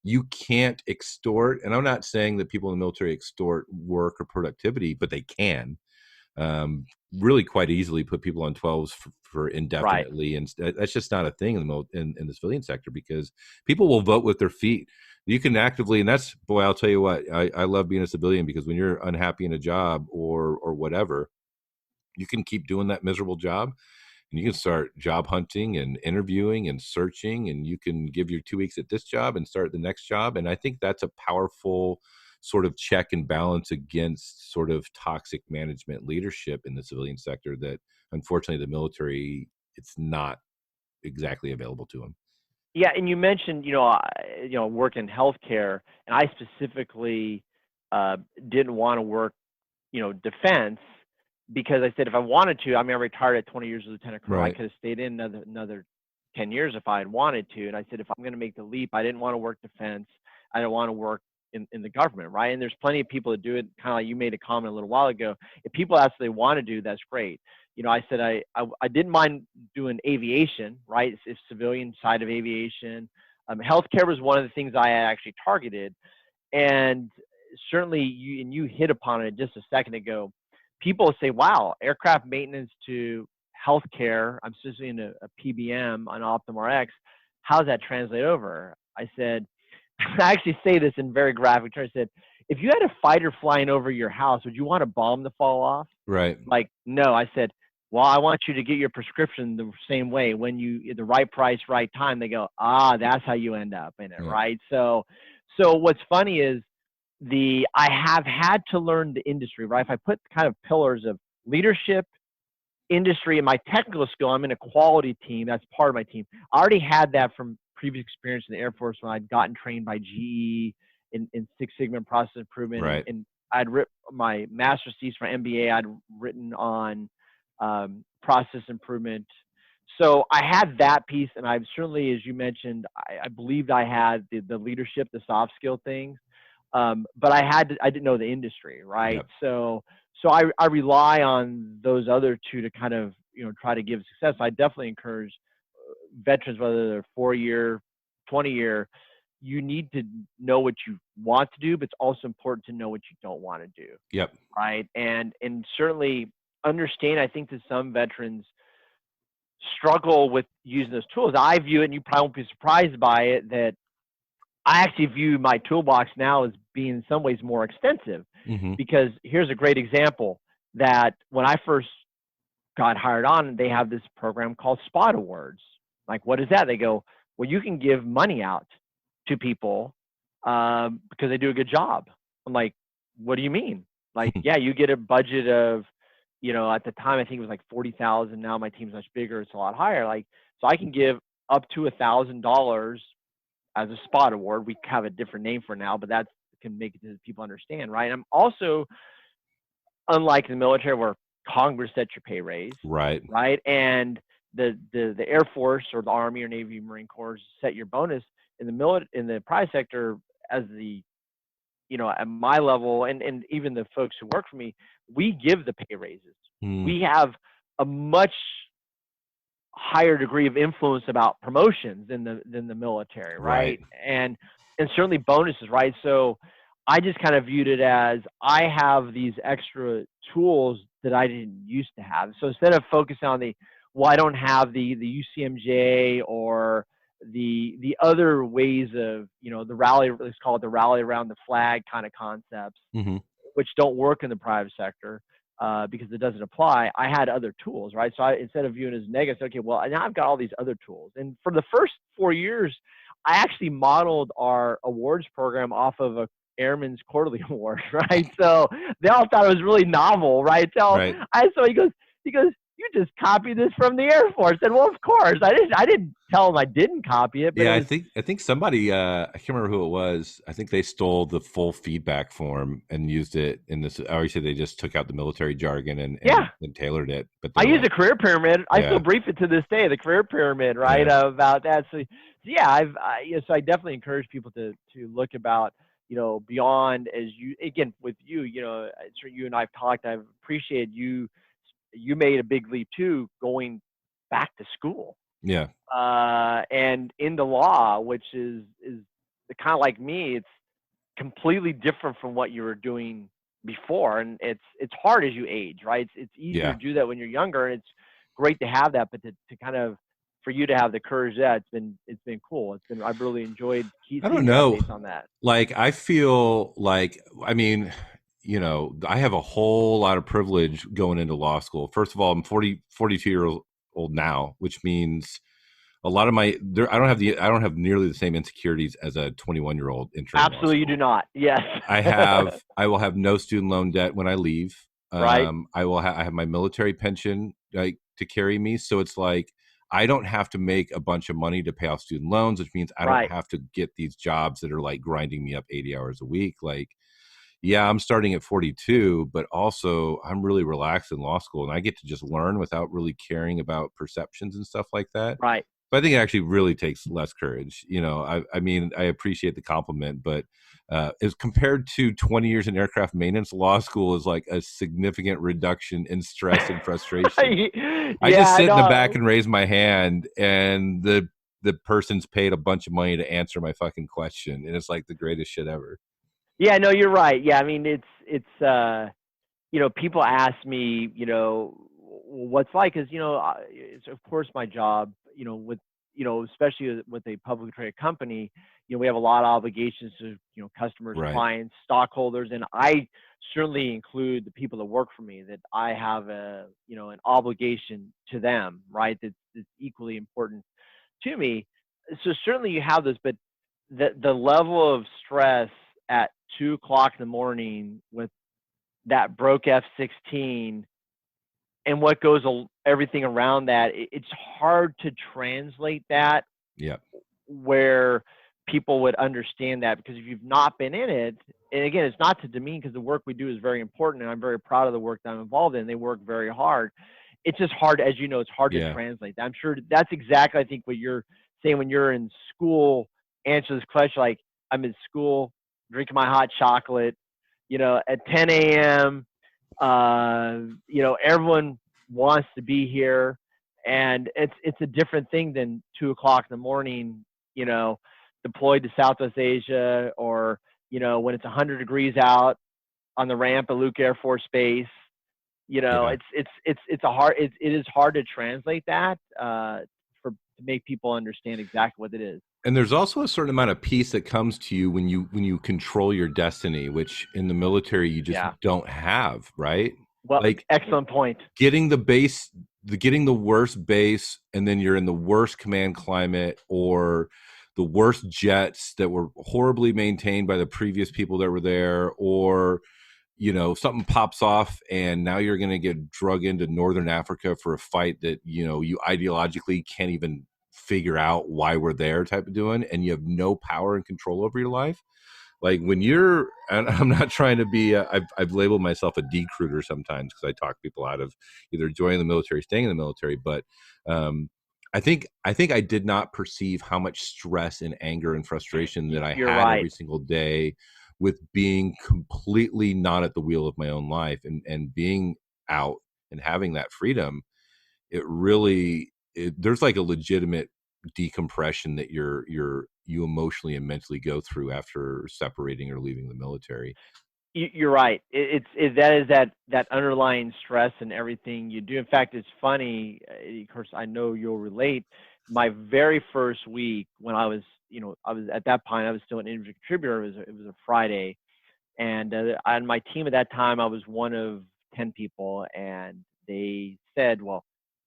Speaker 4: you can't extort, and I'm not saying that people in the military extort work or productivity, but they can really quite easily put people on 12s for indefinitely. And that's just not a thing in the civilian sector, because people will vote with their feet. You can actively, and that's, boy, I'll tell you what, I love being a civilian, because when you're unhappy in a job or whatever, you can keep doing that miserable job, and you can start job hunting and interviewing and searching, and you can give your 2 weeks at this job and start the next job. And I think that's a powerful sort of check and balance against sort of toxic management leadership in the civilian sector that, unfortunately, the military, it's not exactly available to them.
Speaker 5: Yeah, and you mentioned, work in healthcare, and I specifically didn't want to work, defense, because I said if I wanted to, I mean, I retired at 20 years as a lieutenant colonel. I
Speaker 4: Right.
Speaker 5: could have stayed in another 10 years if I had wanted to. And I said if I'm going to make the leap, I didn't want to work defense. I didn't want to work in the government, right? And there's plenty of people that do it, kind of like you made a comment a little while ago. If people actually want to do, that's great. I said I didn't mind doing aviation, right? It's civilian side of aviation. Healthcare was one of the things I had actually targeted, and certainly you hit upon it just a second ago. People say, "Wow, aircraft maintenance to healthcare." I'm specifically in a PBM on Optum RX. How does that translate over? I said, I actually say this in very graphic terms. I said, if you had a fighter flying over your house, would you want a bomb to fall off?
Speaker 4: Right.
Speaker 5: Like, no. I said, well, I want you to get your prescription the same way. When you, the right price, right time, they go, that's how you end up in it,
Speaker 4: Yeah.
Speaker 5: right? So what's funny is I have had to learn the industry, right? If I put kind of pillars of leadership, industry, and my technical skill, I'm in a quality team. That's part of my team. I already had that from previous experience in the Air Force when I'd gotten trained by GE in Six Sigma process improvement.
Speaker 4: Right.
Speaker 5: And I'd written my master's thesis for MBA. I'd written on process improvement. So I had that piece, and I've certainly, as you mentioned, I believed I had the leadership, the soft skill things. But I didn't know the industry, right?
Speaker 4: Yep.
Speaker 5: So I rely on those other two to kind of, try to give success. I definitely encourage veterans, whether they're 4-year, 20-year, you need to know what you want to do, but it's also important to know what you don't want to do.
Speaker 4: Yep.
Speaker 5: Right. And certainly understand, I think that some veterans struggle with using those tools. I view it, and you probably won't be surprised by it, that I actually view my toolbox now as being in some ways more extensive,
Speaker 4: Mm-hmm.
Speaker 5: because here's a great example that when I first got hired on, they have this program called Spot Awards. Like, what is that? They go, well, you can give money out to people because they do a good job. I'm like, what do you mean? Like, yeah, you get a budget of, at the time I think it was like 40,000. Now my team's much bigger; it's a lot higher. Like, so I can give up to $1,000 as a Spot Award. We have a different name for it now, but that can make it so people understand, right? I'm also, unlike the military where Congress sets your pay raise,
Speaker 4: Right.
Speaker 5: right? And the Air Force or the Army or Navy, Marine Corps set your bonus. In the private sector, as the, at my level, and even the folks who work for me, we give the pay raises. We have a much higher degree of influence about promotions than the military, right? And certainly bonuses, right? So I just kind of viewed it as I have these extra tools that I didn't used to have. So instead of focusing on I don't have the UCMJ or the other ways of, the rally, let's call it the rally around the flag kind of concepts,
Speaker 4: Mm-hmm.
Speaker 5: which don't work in the private sector because it doesn't apply. I had other tools, right? So instead of viewing it as negative, okay, well, now I've got all these other tools. And for the first 4 years, I actually modeled our awards program off of a Airman's Quarterly Award, right? So they all thought it was really novel, right? So he goes, you just copy this from the Air Force. And well, of course, I didn't tell him I didn't copy it. But
Speaker 4: Yeah,
Speaker 5: it was,
Speaker 4: I think somebody, I can't remember who it was. I think they stole the full feedback form and used it in this. I always say they just took out the military jargon and tailored it. But
Speaker 5: I use a career pyramid. I still brief it to this day, the career pyramid, right? About that. So yeah, so I definitely encourage people to look about beyond, as you, again, with you, you and I've talked, I've appreciated you made a big leap too, going back to school,
Speaker 4: Yeah.
Speaker 5: and into law, which is kind of like me. It's completely different from what you were doing before, and it's hard as you age, right? It's easier
Speaker 4: Yeah.
Speaker 5: to do that when you're younger, and it's great to have that, but to kind of, for you to have the courage, it's been cool. I've really enjoyed
Speaker 4: I don't
Speaker 5: seeing your
Speaker 4: know.
Speaker 5: updates on that.
Speaker 4: Like, I feel like, I mean, I have a whole lot of privilege going into law school. First of all, I'm 42 years old now, which means a lot of I don't have nearly the same insecurities as a 21-year-old entering law
Speaker 5: Absolutely, you do
Speaker 4: school.
Speaker 5: not. Yes.
Speaker 4: I will have no student loan debt when I leave.
Speaker 5: Right.
Speaker 4: I have my military pension, like, to carry me. So it's like, I don't have to make a bunch of money to pay off student loans, which means I don't
Speaker 5: Right.
Speaker 4: have to get these jobs that are like grinding me up 80 hours a week. Like, yeah, I'm starting at 42, but also I'm really relaxed in law school and I get to just learn without really caring about perceptions and stuff like that.
Speaker 5: Right.
Speaker 4: But I think it actually really takes less courage. I mean, I appreciate the compliment, but as compared to 20 years in aircraft maintenance, law school is like a significant reduction in stress and frustration. I
Speaker 5: Yeah,
Speaker 4: just
Speaker 5: I
Speaker 4: sit in the back
Speaker 5: know.
Speaker 4: and raise my hand, and the person's paid a bunch of money to answer my fucking question, and it's like the greatest shit ever.
Speaker 5: Yeah, no, you're right. Yeah, I mean, people ask me, what's like, because, it's of course my job, with, especially with a publicly traded company, we have a lot of obligations to, customers,
Speaker 4: Right.
Speaker 5: clients, stockholders, and I certainly include the people that work for me, that I have an obligation to them, right? That's equally important to me. So certainly you have this, but the level of stress at 2 o'clock in the morning with that broke F-16 and what goes everything around that, it's hard to translate that
Speaker 4: Yeah.
Speaker 5: where people would understand that, because if you've not been in it, and again, it's not to demean, because the work we do is very important and I'm very proud of the work that I'm involved in. They work very hard. It's just hard, as you know, it's hard to
Speaker 4: Yeah.
Speaker 5: translate. I'm sure that's exactly, I think, what you're saying when you're in school. Answer this question like, I'm in school, drinking my hot chocolate, at 10 a.m. Everyone wants to be here, and it's a different thing than 2 o'clock in the morning, deployed to Southwest Asia, or when it's 100 degrees out on the ramp at Luke Air Force Base.
Speaker 4: Yeah.
Speaker 5: It is hard to translate that, to make people understand exactly what it is.
Speaker 4: And there's also a certain amount of peace that comes to you when you control your destiny, which in the military you just
Speaker 5: Yeah.
Speaker 4: don't have, right?
Speaker 5: Well,
Speaker 4: Like,
Speaker 5: excellent point.
Speaker 4: getting getting the worst base, and then you're in the worst command climate, or the worst jets that were horribly maintained by the previous people that were there, or something pops off and now you're going to get drug into Northern Africa for a fight that you ideologically can't even figure out why we're there, type of doing, and you have no power and control over your life. Like, when you're, and I'm not trying to be I've labeled myself a decruiter sometimes, because I talk people out of either joining the military, staying in the military, but I think I did not perceive how much stress and anger and frustration that I
Speaker 5: You're
Speaker 4: had
Speaker 5: right.
Speaker 4: every single day with being completely not at the wheel of my own life, and being out and having that freedom. It really, there's like a legitimate decompression that you emotionally and mentally go through after separating or leaving the military.
Speaker 5: You're right. That is that underlying stress and everything you do. In fact, it's funny. Of course, I know you'll relate. My very first week, when I was at that point, I was still an individual contributor. It was a Friday, and on my team at that time, I was one of 10 people, and they said, "Well,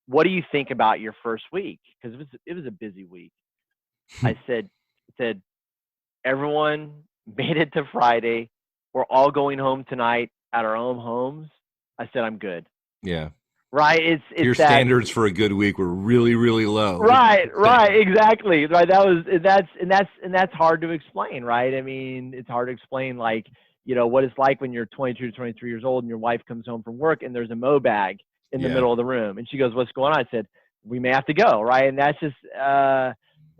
Speaker 5: what do you think about your first week?" Because it was a busy week. I said, everyone made it to Friday. We're all going home tonight at our own homes. I said, I'm good.
Speaker 4: Yeah.
Speaker 5: Right. It's
Speaker 4: Your
Speaker 5: that.
Speaker 4: standards for a good week were really, really low.
Speaker 5: Right. Exactly. Right. That's hard to explain. Right. I mean, it's hard to explain, like, what it's like when you're 22 to 23 years old and your wife comes home from work and there's a Mo bag in the
Speaker 4: Yeah.
Speaker 5: middle of the room. And she goes, what's going on? I said, we may have to go. Right. And that's just,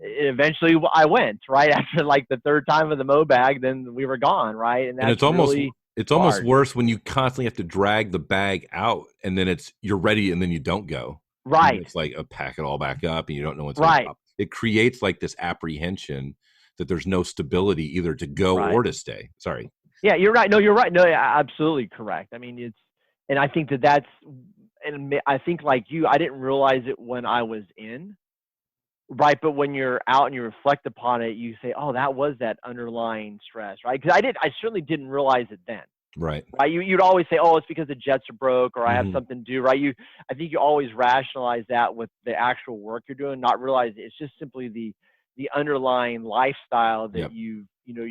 Speaker 5: eventually I went, right? After like the third time of the mow bag, then we were gone, right? And that's
Speaker 4: it's almost
Speaker 5: really
Speaker 4: it's almost
Speaker 5: hard.
Speaker 4: worse when you constantly have to drag the bag out, and then you're ready, and then you don't go. And
Speaker 5: Right.
Speaker 4: it's like pack it all back up, and you don't know what's going to
Speaker 5: Right.
Speaker 4: pop. It creates like this apprehension that there's no stability either to go
Speaker 5: Right.
Speaker 4: or to stay. Sorry.
Speaker 5: Yeah, you're right. No, you're right. No, yeah, absolutely correct. I mean, and I think that's, and I think like you, I didn't realize it when I was in, right? But when you're out and you reflect upon it, you say, oh, that was that underlying stress, right? Because I certainly didn't realize it then.
Speaker 4: Right.
Speaker 5: Right. You'd always say, oh, it's because the jets are broke or I have
Speaker 4: Mhm.
Speaker 5: something to do, right? I think you always rationalize that with the actual work you're doing, not realize it's just simply the underlying lifestyle that
Speaker 4: Yep.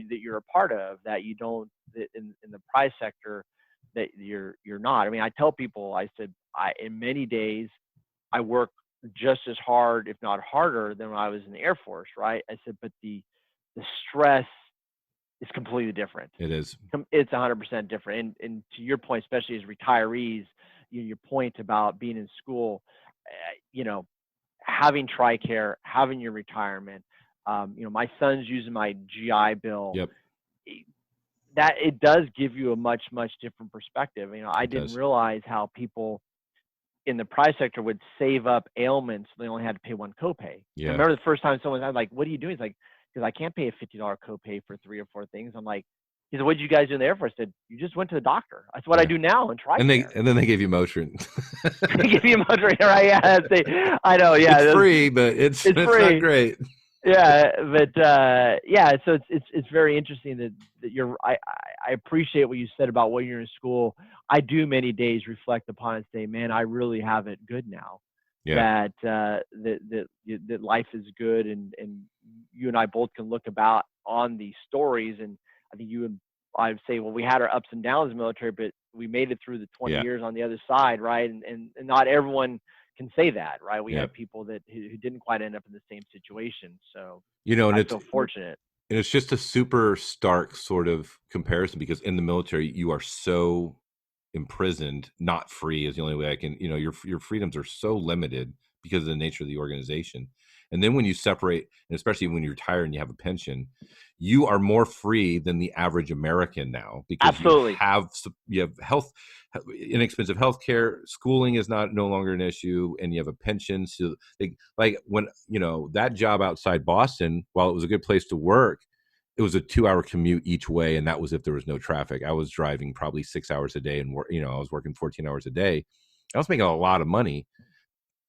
Speaker 5: that you're a part of, that you don't, that in the prize sector, that you're not. I mean, I tell people, I said, in many days, I work just as hard, if not harder, than when I was in the Air Force, right? I said, but the stress is completely different.
Speaker 4: It is.
Speaker 5: It's 100% different. And to your point, especially as retirees, your point about being in school, having TRICARE, having your retirement, my son's using my GI Bill.
Speaker 4: Yep.
Speaker 5: That it does give you a much, much different perspective. I didn't
Speaker 4: does.
Speaker 5: realize how people in the prize sector would save up ailments. They only had to pay one copay.
Speaker 4: Yeah.
Speaker 5: I remember the first time someone was like, what are you doing? He's like, because I can't pay a $50 copay for 3 or 4 things. I'm like, he said, what did you guys do in the Air Force? I said, you just went to the doctor. That's what I do now in TRICARE.
Speaker 4: And then they gave you Motrin.
Speaker 5: They give you Motrin, right? Yeah, I know. Yeah,
Speaker 4: it's free, but it's
Speaker 5: free.
Speaker 4: not great.
Speaker 5: Yeah, but yeah, so it's very interesting that I appreciate what you said about when you're in school. I do many days reflect upon and say, man, I really have it good now.
Speaker 4: Yeah.
Speaker 5: That life is good, and you and I both can look about on these stories, and I think I'd say, well, we had our ups and downs in the military, but we made it through the 20 years on the other side, right? And not everyone can say that, right? We have people who didn't quite end up in the same situation. So,
Speaker 4: and
Speaker 5: I feel fortunate.
Speaker 4: And it's just a super stark sort of comparison, because in the military, you are so imprisoned, not free is the only way I can, your freedoms are so limited because of the nature of the organization. And then when you separate, and especially when you retire and you have a pension, you are more free than the average American now, because
Speaker 5: Absolutely.
Speaker 4: you have inexpensive health care, schooling is no longer an issue, and you have a pension. So like when, that job outside Boston, while it was a good place to work, it was a 2-hour commute each way, and that was if there was no traffic. I was driving probably 6 hours a day, and I was working 14 hours a day. I was making a lot of money,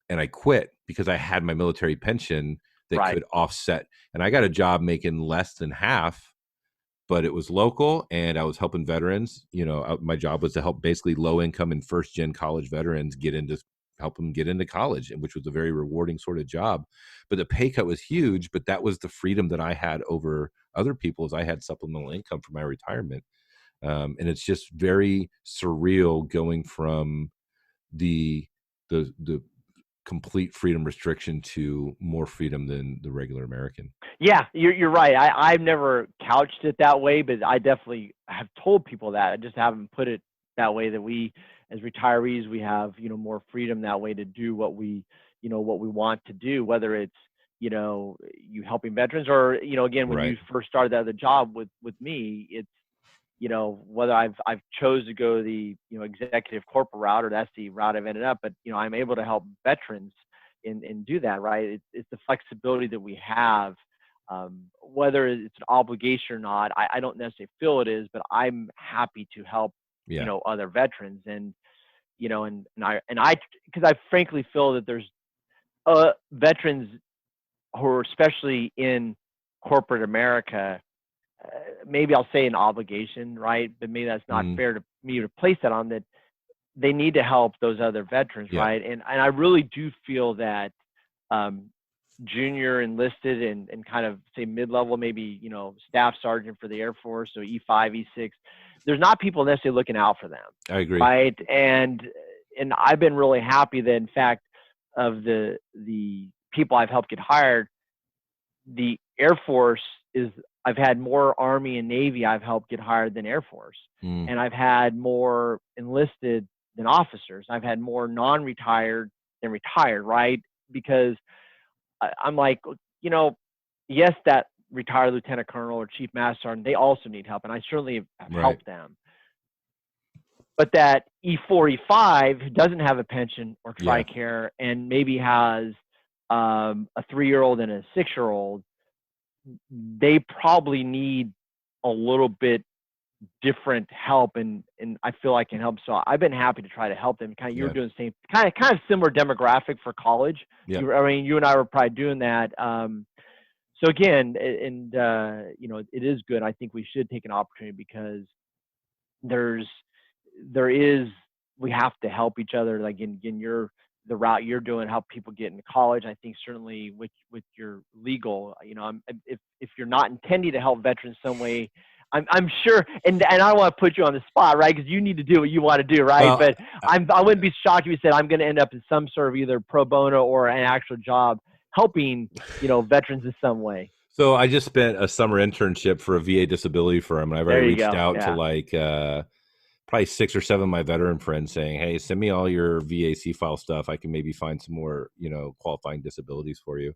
Speaker 4: and I quit because I had my military pension that could offset. And I got a job making less than half, but it was local, and I was helping veterans. My job was to help basically low income and first gen college veterans help them get into college, which was a very rewarding sort of job. But the pay cut was huge, but that was the freedom that I had over other people, as I had supplemental income for my retirement. And it's just very surreal going from the complete freedom restriction to more freedom than the regular American.
Speaker 5: Yeah, you're right. I've never couched it that way, but I definitely have told people that. I just haven't put it that way, that we as retirees, we have, more freedom that way to do what we want to do, whether it's, you helping veterans or, again, when you first started that other job with me, it's, whether I've chose to go the, executive corporate route, or that's the route I've ended up, but, I'm able to help veterans and do that, right? It's the flexibility that we have, whether it's an obligation or not. I don't necessarily feel it is, but I'm happy to help, other veterans, and, and I, because I frankly feel that there's veterans who are, especially in corporate America, maybe I'll say an obligation, right? But maybe that's not fair to me to place that on, that they need to help those other veterans, right? And I really do feel that junior enlisted and kind of say mid-level, maybe, staff sergeant for the Air Force, so E5, E6, there's not people necessarily looking out for them.
Speaker 4: I agree.
Speaker 5: Right. And I've been really happy that, in fact, of the people I've helped get hired, the Air Force I've had more Army and Navy I've helped get hired than Air Force. And I've had more enlisted than officers. I've had more non-retired than retired, right? Because I'm like, yes, that retired lieutenant colonel or chief master sergeant, they also need help, and I certainly have
Speaker 4: Right.
Speaker 5: helped them. But that E4, E5 who doesn't have a pension or
Speaker 4: Yeah.
Speaker 5: TRICARE and maybe has a 3-year-old and a 6-year-old, they probably need a little bit different help, and I feel I can help. So I've been happy to try to help them. Kind of, you were
Speaker 4: Yeah.
Speaker 5: doing the same kind of similar demographic for college.
Speaker 4: Yeah.
Speaker 5: I mean, you and I were probably doing that. So again, and you know, it is good. I think we should take an opportunity because we have to help each other. Like again, the route you're doing, help people get into college. I think certainly with your legal, you know, if you're not intending to help veterans some way, I'm sure, and I don't want to put you on the spot, right? Because you need to do what you want to do, right?
Speaker 4: Well,
Speaker 5: but I wouldn't be shocked if you said I'm going to end up in some sort of either pro bono or an actual job helping, you know, veterans in some way.
Speaker 4: So I just spent a summer internship for a VA disability firm, and I've already reached out to like probably 6 or 7 of my veteran friends saying, hey, send me all your VAC file stuff. I can maybe find some more, you know, qualifying disabilities for you.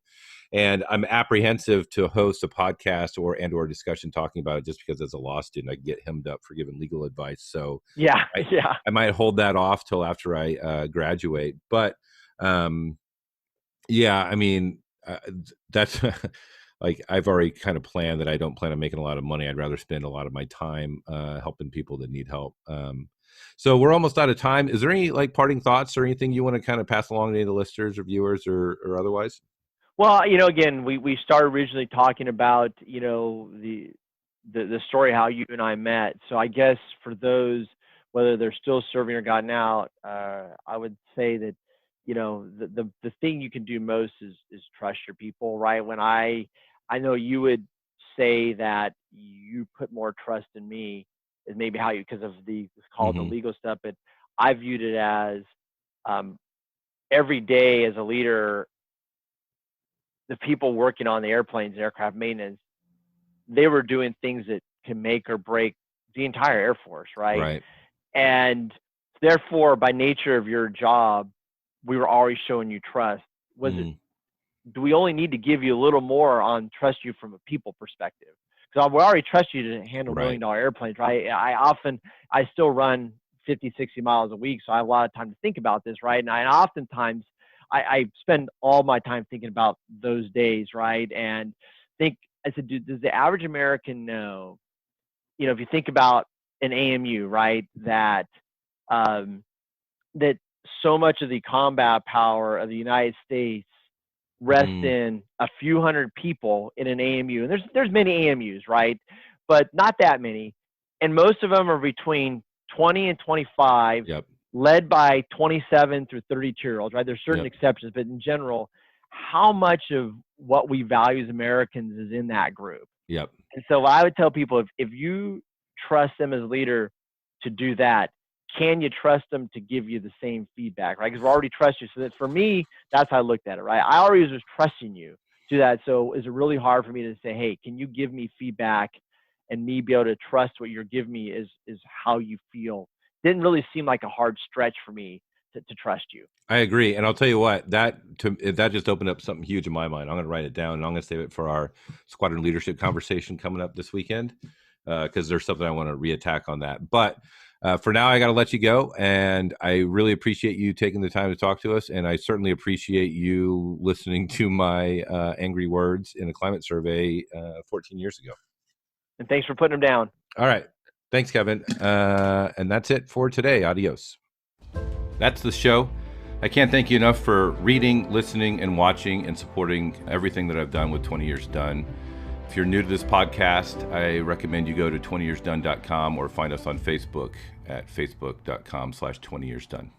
Speaker 4: And I'm apprehensive to host a podcast or a discussion talking about it just because as a law student, I get hemmed up for giving legal advice. So I might hold that off till after I graduate. But yeah, I mean, that's like I've already kind of planned that I don't plan on making a lot of money. I'd rather spend a lot of my time helping people that need help. So we're almost out of time. Is there any like parting thoughts or anything you want to kind of pass along to any of the listeners or viewers or otherwise?
Speaker 5: Well, you know, again, we started originally talking about, you know, the story how you and I met. So I guess for those, whether they're still serving or gotten out, I would say that, you know, the thing you can do most is trust your people, right? When I know you would say that you put more trust in me is maybe how you, because of the legal stuff, but I viewed it as every day as a leader, the people working on the airplanes and aircraft maintenance, they were doing things that can make or break the entire Air Force, right?
Speaker 4: Right.
Speaker 5: And therefore, by nature of your job, we were always showing you trust. Do we only need to give you a little more on trust you from a people perspective? Because we already trust you to handle $1 million airplanes, right? I still run 50, 60 miles a week, so I have a lot of time to think about this, right? And oftentimes, I spend all my time thinking about those days, right? And I said, dude, does the average American know, you know, if you think about an AMU, right, that that so much of the combat power of the United States rests in a few hundred people in an AMU. And there's many AMUs, right? But not that many. And most of them are between 20 and 25.
Speaker 4: Yep.
Speaker 5: Led by 27 through 32-year-olds, right? There's certain exceptions, but in general, how much of what we value as Americans is in that group?
Speaker 4: Yep.
Speaker 5: And so I would tell people, if you trust them as a leader to do that, can you trust them to give you the same feedback, right? Because we already trust you. So that for me, that's how I looked at it, right? I already was trusting you to that. So is it really hard for me to say, hey, can you give me feedback and me be able to trust what you're giving me is how you feel? Didn't really seem like a hard stretch for me to trust you.
Speaker 4: I agree. And I'll tell you what, that just opened up something huge in my mind. I'm going to write it down and I'm going to save it for our squadron leadership conversation coming up this weekend because there's something I want to reattack on that. But for now, I got to let you go. And I really appreciate you taking the time to talk to us. And I certainly appreciate you listening to my angry words in a climate survey 14 years ago.
Speaker 5: And thanks for putting them down.
Speaker 4: All right. Thanks, Kevin. And that's it for today. Adios. That's the show. I can't thank you enough for reading, listening, and watching and supporting everything that I've done with 20 Years Done. If you're new to this podcast, I recommend you go to 20yearsdone.com or find us on Facebook at facebook.com/20yearsdone.